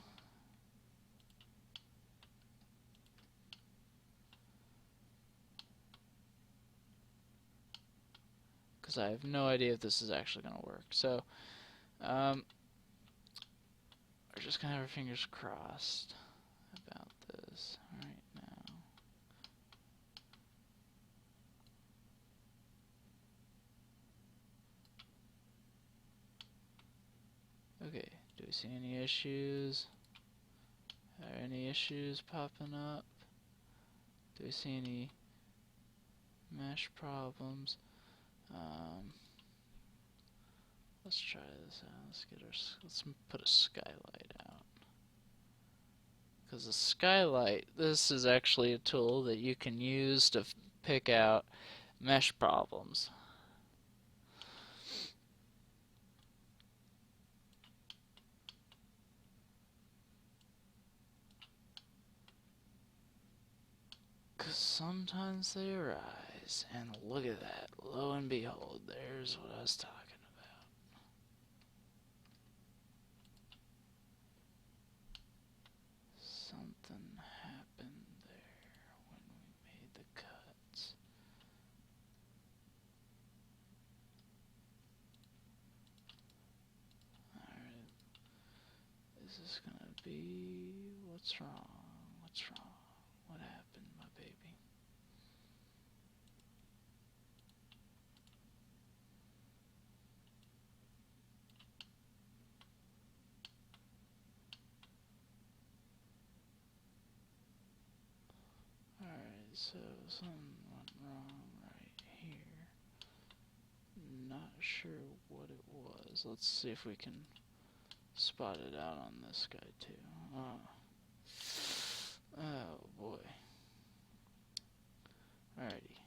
Because I have no idea if this is actually going to work. So, we're just going to have our fingers crossed about this right now. Okay, do we see any issues? Are any issues popping up? Do we see any mesh problems? Let's try this out. Let's put a skylight out. Because the skylight, this is actually a tool that you can use to pick out mesh problems. Because sometimes they arise, and look at that. Lo and behold, there's what I was talking about. Something happened there when we made the cuts. Alright, is this gonna be... What's wrong? What's wrong? What happened, my baby? Alright, so something went wrong right here. Not sure what it was. Let's see if we can spot it out on this guy too. Oh boy. Alrighty.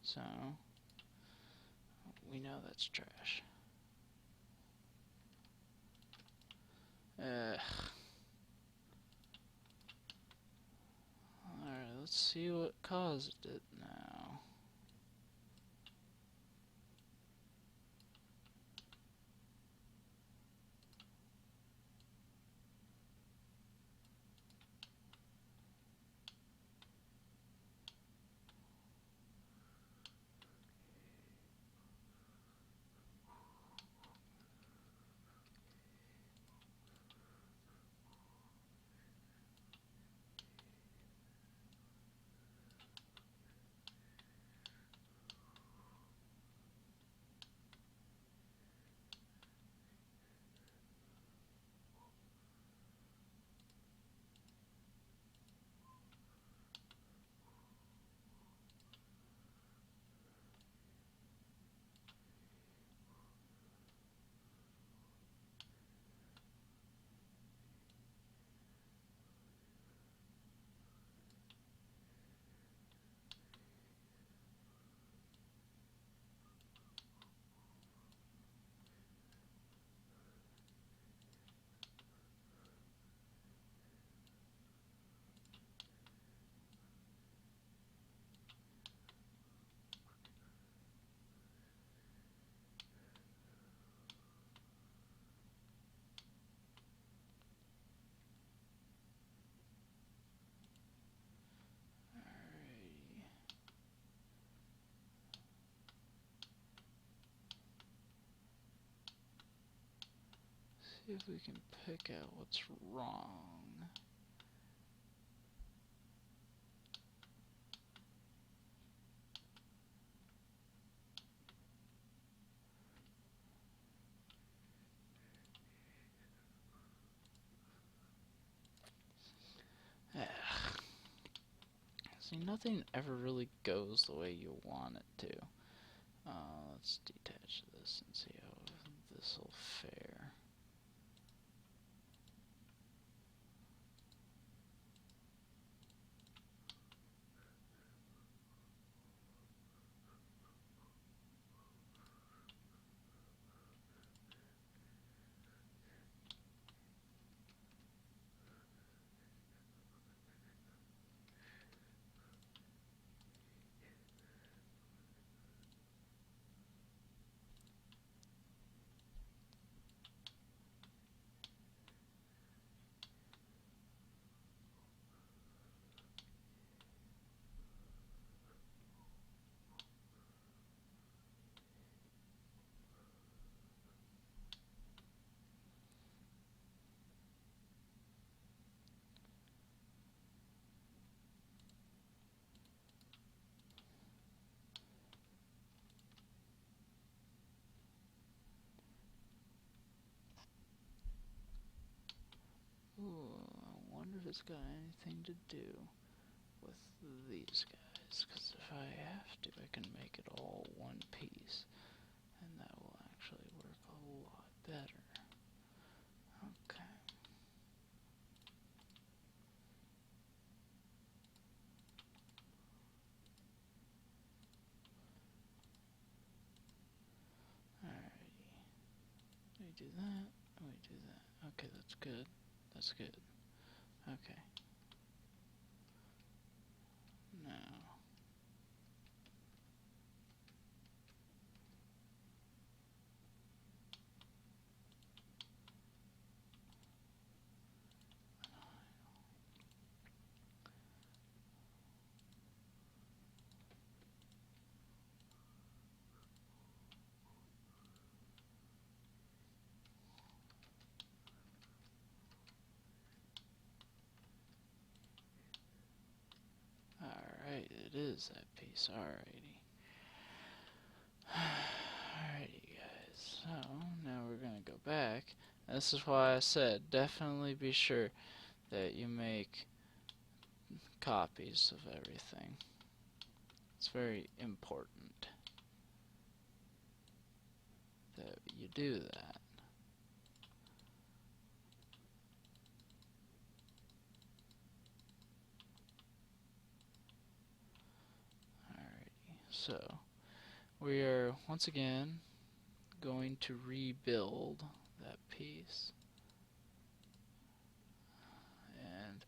So, we know that's trash. Alright, let's see what caused it now. Alrighty. See if we can pick out what's wrong. See, nothing ever really goes the way you want it to. Let's detach this and see how this will fare. if it's got anything to do with these guys, because if I have to, I can make it all one piece, and that will actually work a lot better. Okay. Alrighty. We do that, we do that. Okay, that's good. That's good. Okay. Now. Alright, it is that piece. Alrighty. Alrighty, guys. So, now we're gonna go back. This is why I said definitely be sure that you make copies of everything. It's very important that you do that. Alrighty, so we are once again going to rebuild that piece, and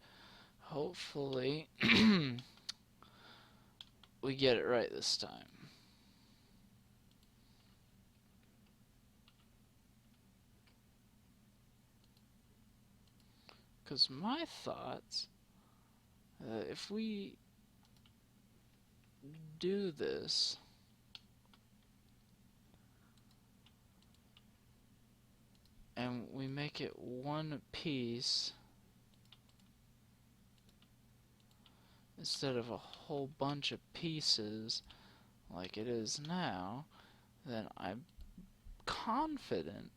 hopefully we get it right this time. Because my thoughts, if we do this, and we make it one piece instead of a whole bunch of pieces like it is now, then I'm confident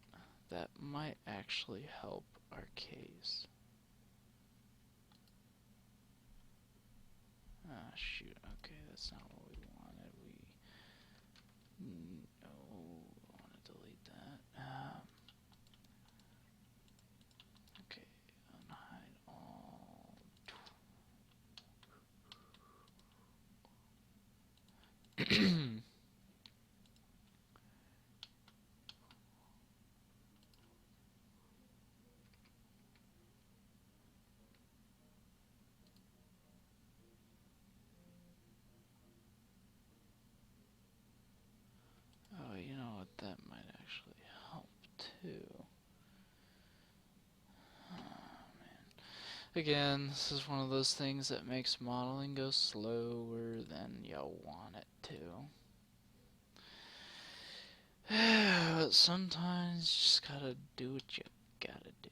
that might actually help our case. Ah, shoot. Okay, that's not what we wanted. No, I want to delete that. Okay, unhide all. Oh, you know what? That might actually help too. Oh, man. Again, this is one of those things that makes modeling go slower than you want it to. But sometimes you just gotta do what you gotta do.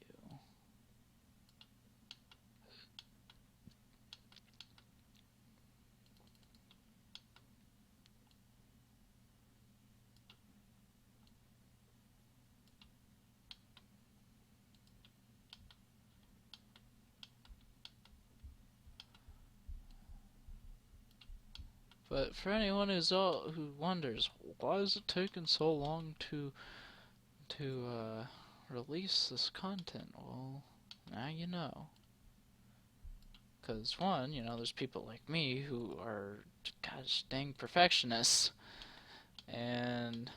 But for anyone who wonders why is it taking so long to release this content, well, now you know. Because one, there's people like me who are gosh dang perfectionists, and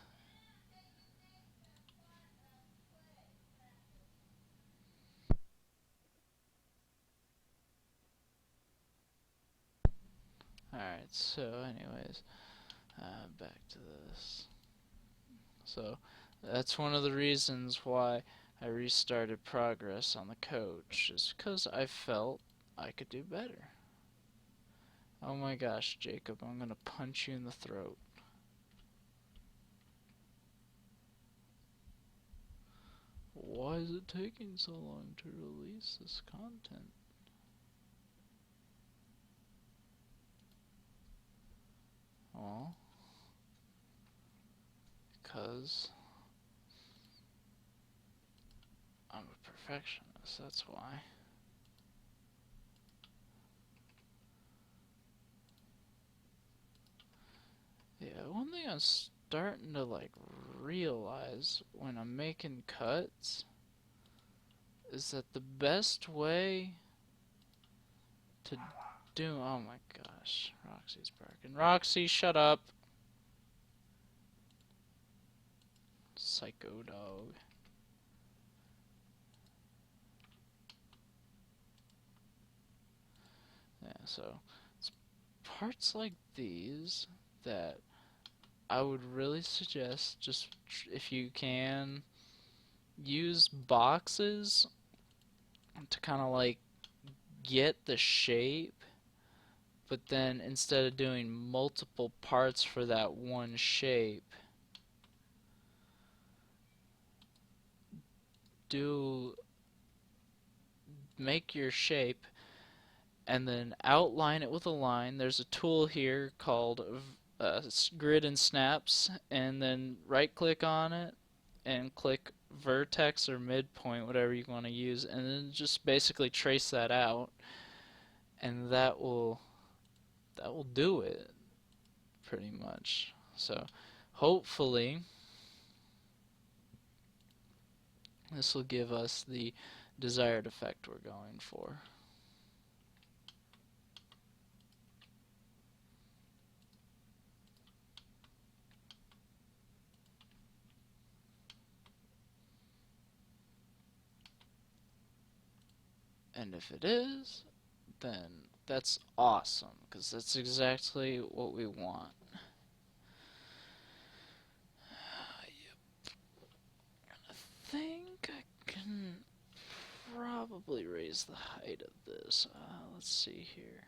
alright, so anyways, back to this. So that's one of the reasons why I restarted progress on the coach, is because I felt I could do better. Oh my gosh, Jacob, I'm gonna punch you in the throat. Why is it taking so long to release this content? Well, because I'm a perfectionist, that's why. Yeah, one thing I'm starting to like realize when I'm making cuts is that the best way to do. Oh my gosh, Roxy's barking. Roxy, shut up. Psycho dog. Yeah, so it's parts like these that I would really suggest, just if you can, use boxes to kind of like get the shape, but then instead of doing multiple parts for that one shape, do make your shape and then outline it with a line. There's a tool here called grid and snaps, and then right click on it and click vertex or midpoint, whatever you want to use, and then just basically trace that out, and that will do it pretty much. So hopefully this will give us the desired effect we're going for. And if it is, then that's awesome, because that's exactly what we want. I think I can probably raise the height of this. Let's see here.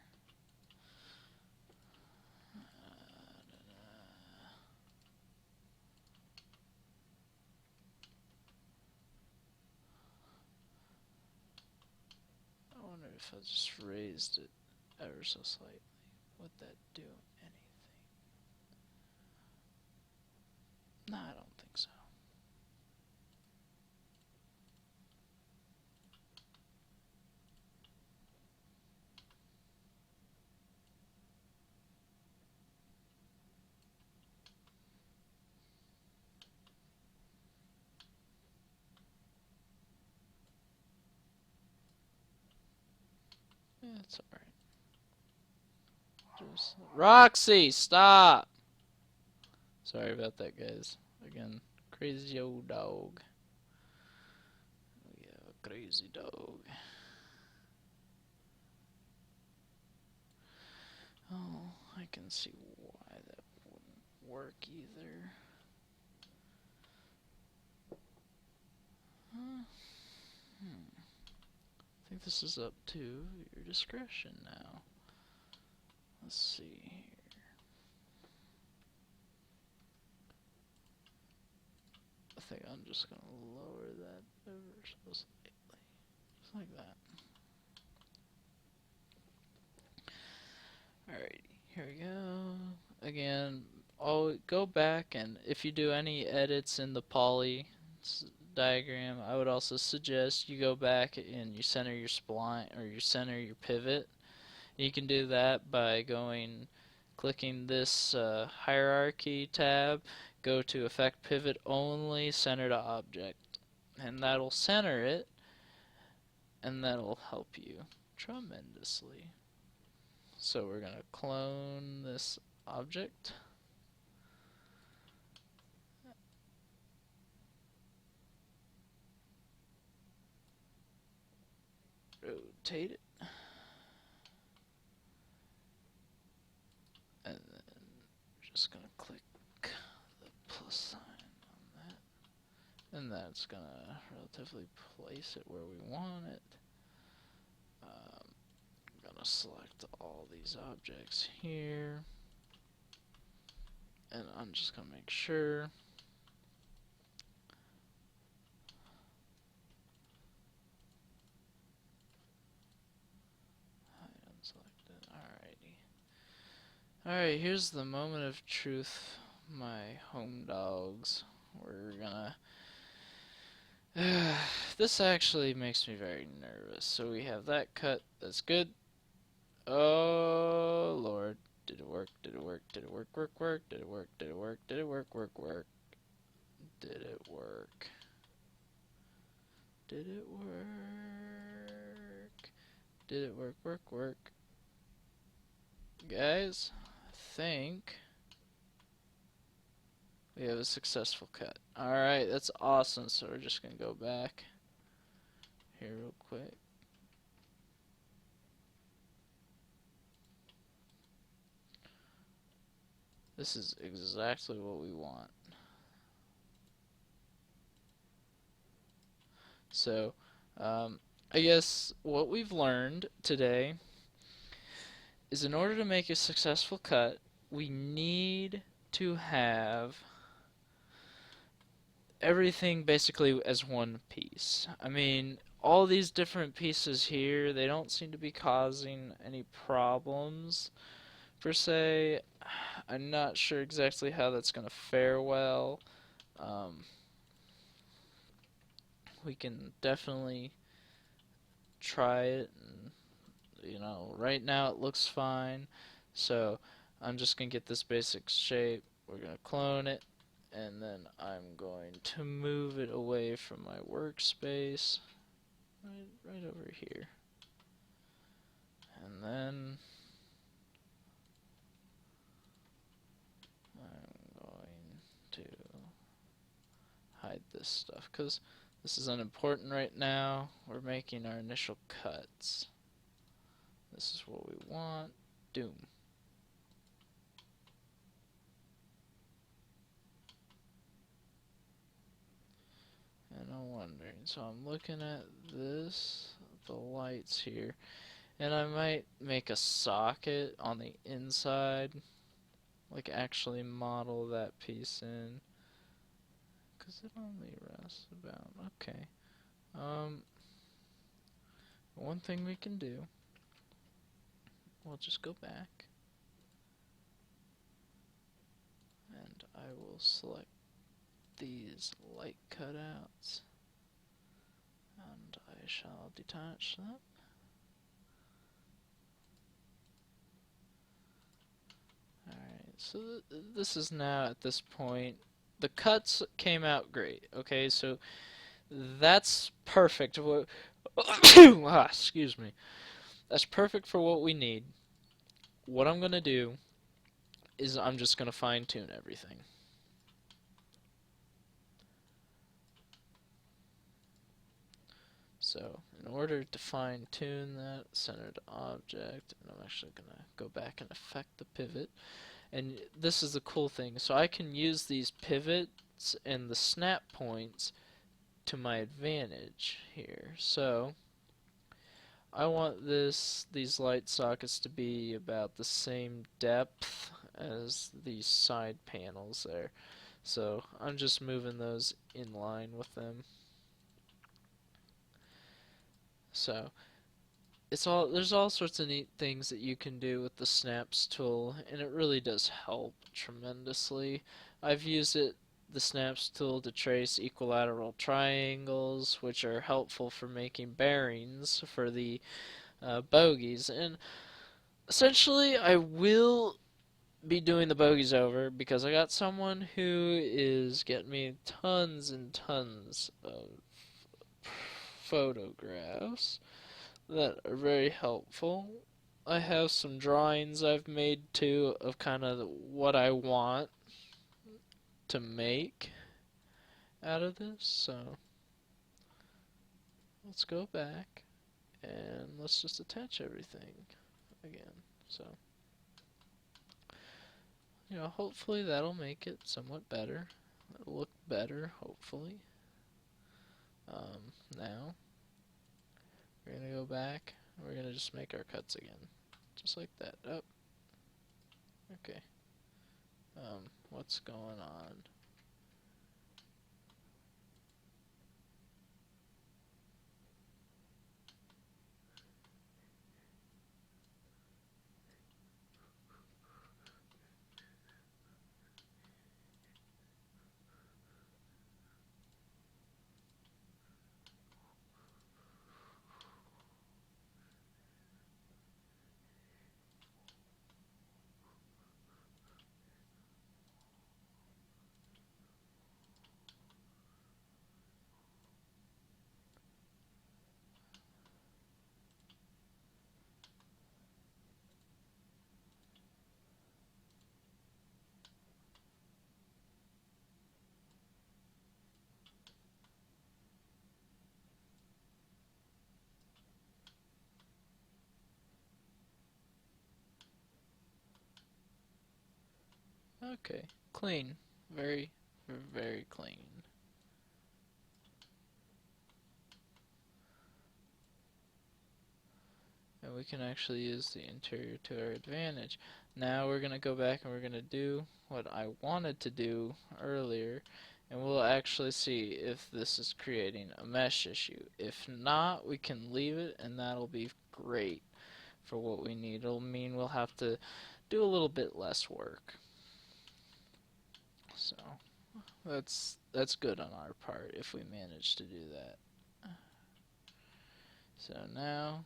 I wonder if I just raised it ever so slightly, would that do anything? No, I don't think so. Yeah, it's alright. Just Roxy, stop! Sorry about that, guys. Again, crazy old dog. Yeah, crazy dog. Oh, I can see why that wouldn't work either. Hmm. I think this is up to your discretion now. Let's see here. I think I'm just gonna lower that ever so slightly. Just like that. Alrighty, here we go. Again, I'll go back, and if you do any edits in the poly diagram, I would also suggest you go back and you center your spline, or you center your pivot. You can do that by clicking this hierarchy tab, go to effect pivot only, center to object, and that'll center it, and that'll help you tremendously. So we're going to clone this object, rotate it, and then we're just going to click the plus sign on that, and that's going to relatively place it where we want it. I'm going to select all these objects here, and I'm just going to make sure unselected. Alrighty. Alright, here's the moment of truth, my home dogs. We're gonna... this actually makes me very nervous. So we have that cut. That's good. Oh, Lord. Did it work? Did it work? Did it work? Work? Work? Did it work? Did it work? Did it work? Work? Work? Did it work? Did it work? Did it work? Work? Work? Guys, I think we have a successful cut. Alright, that's awesome. So we're just going to go back here real quick. This is exactly what we want. So, I guess what we've learned today is in order to make a successful cut, we need to have everything basically as one piece. I mean, all these different pieces here, they don't seem to be causing any problems per se. I'm not sure exactly how that's going to fare well. Um, we can definitely try it, and right now it looks fine. So I'm just going to get this basic shape. We're going to clone it, and then I'm going to move it away from my workspace right over here. And then I'm going to hide this stuff because this is unimportant right now. We're making our initial cuts. This is what we want. Doom. And I'm wondering, so I'm looking at this, the lights here, and I might make a socket on the inside, like actually model that piece in, because it only rests about, okay. One thing we can do, we'll just go back, and I will select these light cutouts, and I shall detach them. Alright, so this is now at this point, the cuts came out great, okay, so that's perfect. Excuse me. That's perfect for what we need. What I'm going to do is I'm just going to fine tune everything. So in order to fine tune that centered object, and I'm actually going to go back and affect the pivot. And this is the cool thing. So I can use these pivots and the snap points to my advantage here. So I want these light sockets to be about the same depth as these side panels there. So I'm just moving those in line with them. So there's all sorts of neat things that you can do with the snaps tool, and it really does help tremendously. I've used the snaps tool to trace equilateral triangles, which are helpful for making bearings for the bogies. And essentially, I will be doing the bogies over because I got someone who is getting me tons and tons of photographs that are very helpful. I have some drawings I've made too of kind of what I want to make out of this. So let's go back and let's just attach everything again. So hopefully that'll make it somewhat better. It'll look better, hopefully. Now we're gonna go back. We're gonna just make our cuts again, just like that. Oh, okay. What's going on? Okay, clean. Very, very clean. And we can actually use the interior to our advantage. Now we're going to go back and we're going to do what I wanted to do earlier, and we'll actually see if this is creating a mesh issue. If not, we can leave it, and that'll be great for what we need. It'll mean we'll have to do a little bit less work. So that's good on our part if we manage to do that. So now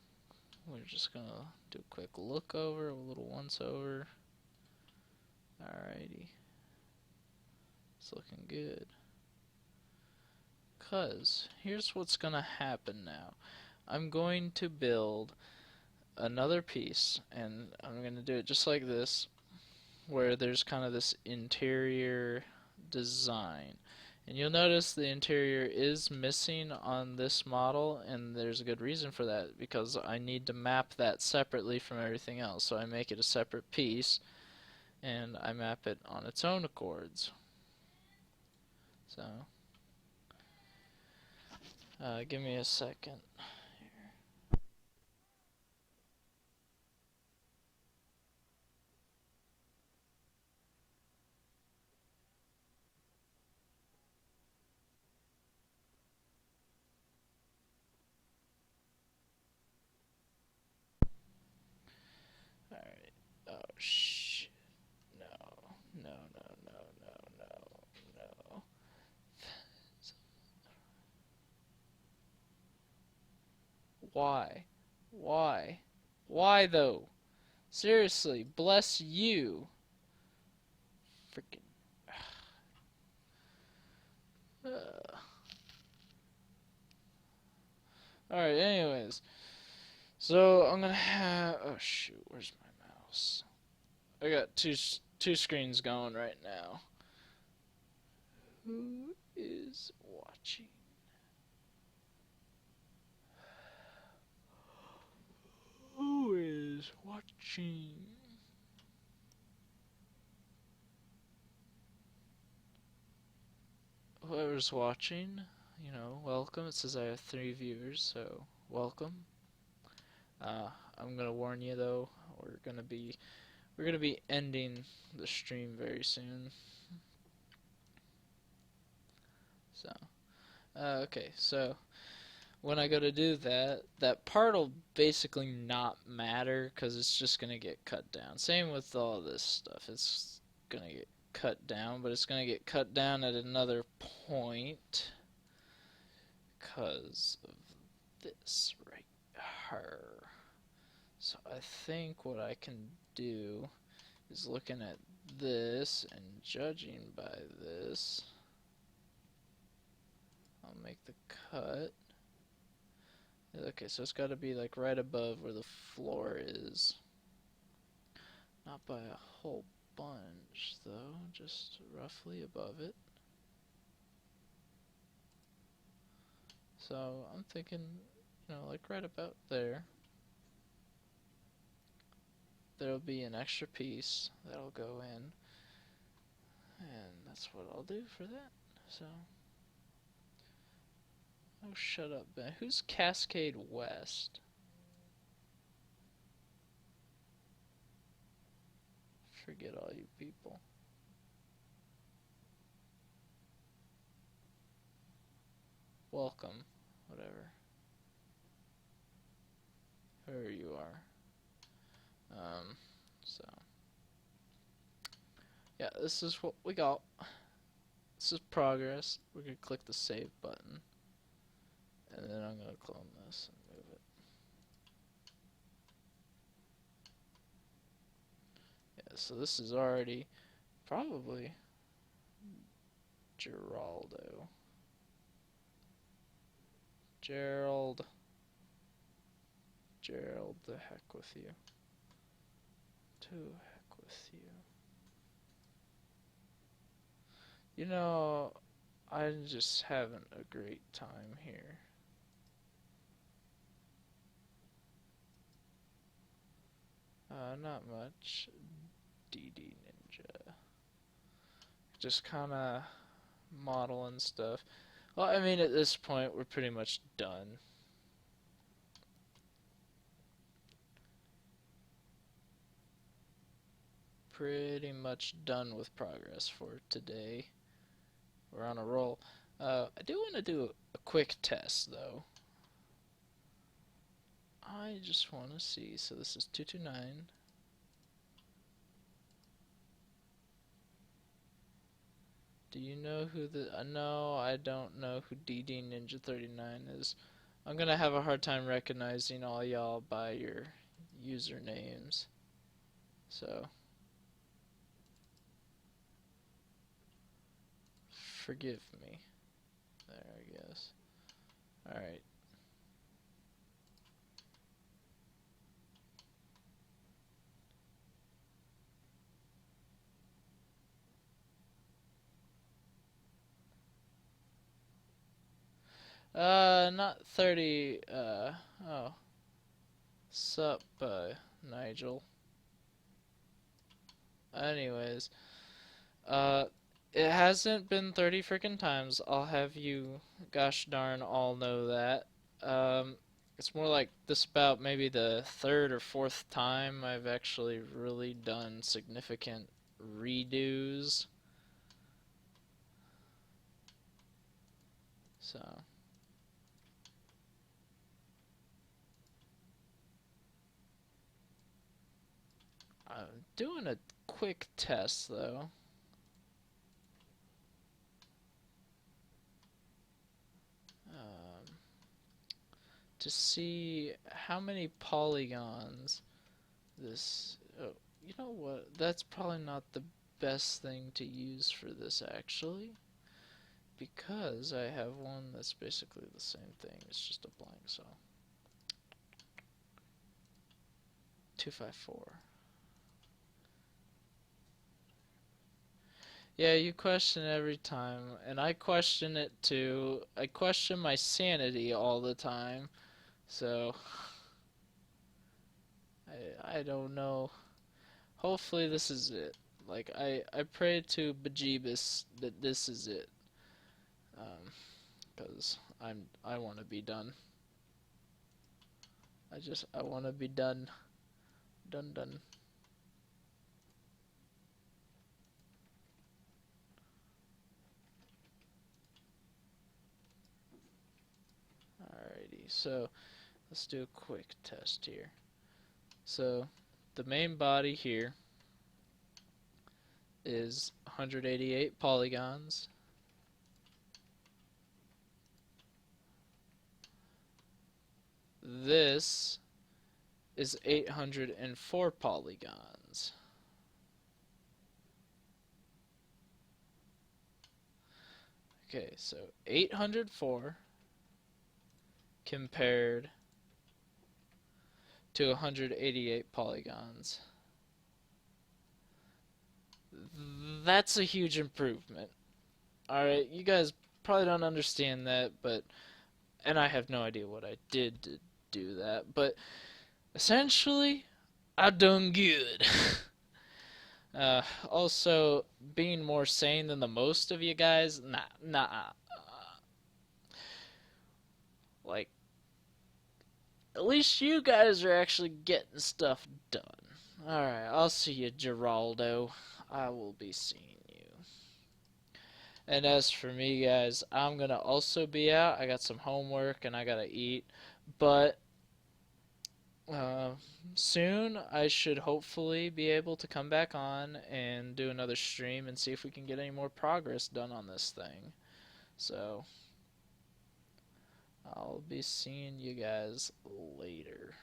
we're just gonna do a quick look over, a little once over. Alrighty, it's looking good. Cause here's what's gonna happen now. I'm going to build another piece, and I'm gonna do it just like this, where there's kind of this interior design. And you'll notice the interior is missing on this model, and there's a good reason for that, because I need to map that separately from everything else. So I make it a separate piece, and I map it on its own accords. So, give me a second. Alright. Oh, shit. No. No, no, no, no, no, no. Why? Why? Why, though? Seriously, bless you. Freaking. Alright, anyways. So, I'm gonna have. Oh, shoot, where's my mouse? I got two screens going right now. Who is watching? Who is watching? Whoever's watching, you know, welcome. It says I have 3 viewers, so welcome. I'm gonna warn you though, we're gonna be ending the stream very soon. So, okay, so when I go to do that, that part will basically not matter because it's just gonna get cut down. Same with all this stuff. It's gonna get cut down, but it's gonna get cut down at another point because of this right here. So I think what I can do is looking at this and judging by this, I'll make the cut. Okay, so it's got to be like right above where the floor is. Not by a whole bunch though, just roughly above it. So I'm thinking, you know, like right about there. There'll be an extra piece that'll go in, and that's what I'll do for that. So, oh, shut up, Ben. Who's Cascade West? Forget all you people. Welcome, whatever. Whoever you are. So, yeah, this is what we got. This is progress. We're gonna click the save button, and then I'm gonna clone this and move it. Yeah, so this is already probably Geraldo. Gerald, the heck with you. To heck with you. You know, I'm just having a great time here. Not much. DD Ninja. just kind of model and stuff. Well, I mean, at this point, we're pretty much done. Pretty much done with progress for today. We're on a roll. I do want to do a quick test, though. I just want to see. So this is 229. Do you know who the... no, I don't know who DD Ninja 39 is. I'm gonna have a hard time recognizing all y'all by your usernames. So, forgive me. There, I guess. Alright. Not 30, oh. Sup, Nigel. Anyways, it hasn't been 30 frickin' times. I'll have you, gosh darn, all know that. It's more like this about maybe the third or fourth time I've actually really done significant redos. So, I'm doing a quick test though. To see how many polygons this... oh, you know what? That's probably not the best thing to use for this actually, because I have one that's basically the same thing. It's just a blank, so 254. Yeah, you question it every time, and I question it too. I question my sanity all the time, so I don't know. Hopefully this is it. Like, I pray to Bejeebus that this is it. Because I want to be done. I want to be done. Done. Alrighty, so let's do a quick test here. So the main body here is 188 polygons. This is 804 polygons. Okay, so 804 compared to 188 polygons. That's a huge improvement. Alright, you guys probably don't understand that, but... and I have no idea what I did to do that, but essentially, I done good. Also, being more sane than the most of you guys, nah. Like, at least you guys are actually getting stuff done. Alright, I'll see you, Geraldo. I will be seeing you. And as for me, guys, I'm gonna also be out. I got some homework and I gotta eat. But soon I should hopefully be able to come back on and do another stream and see if we can get any more progress done on this thing. So I'll be seeing you guys later.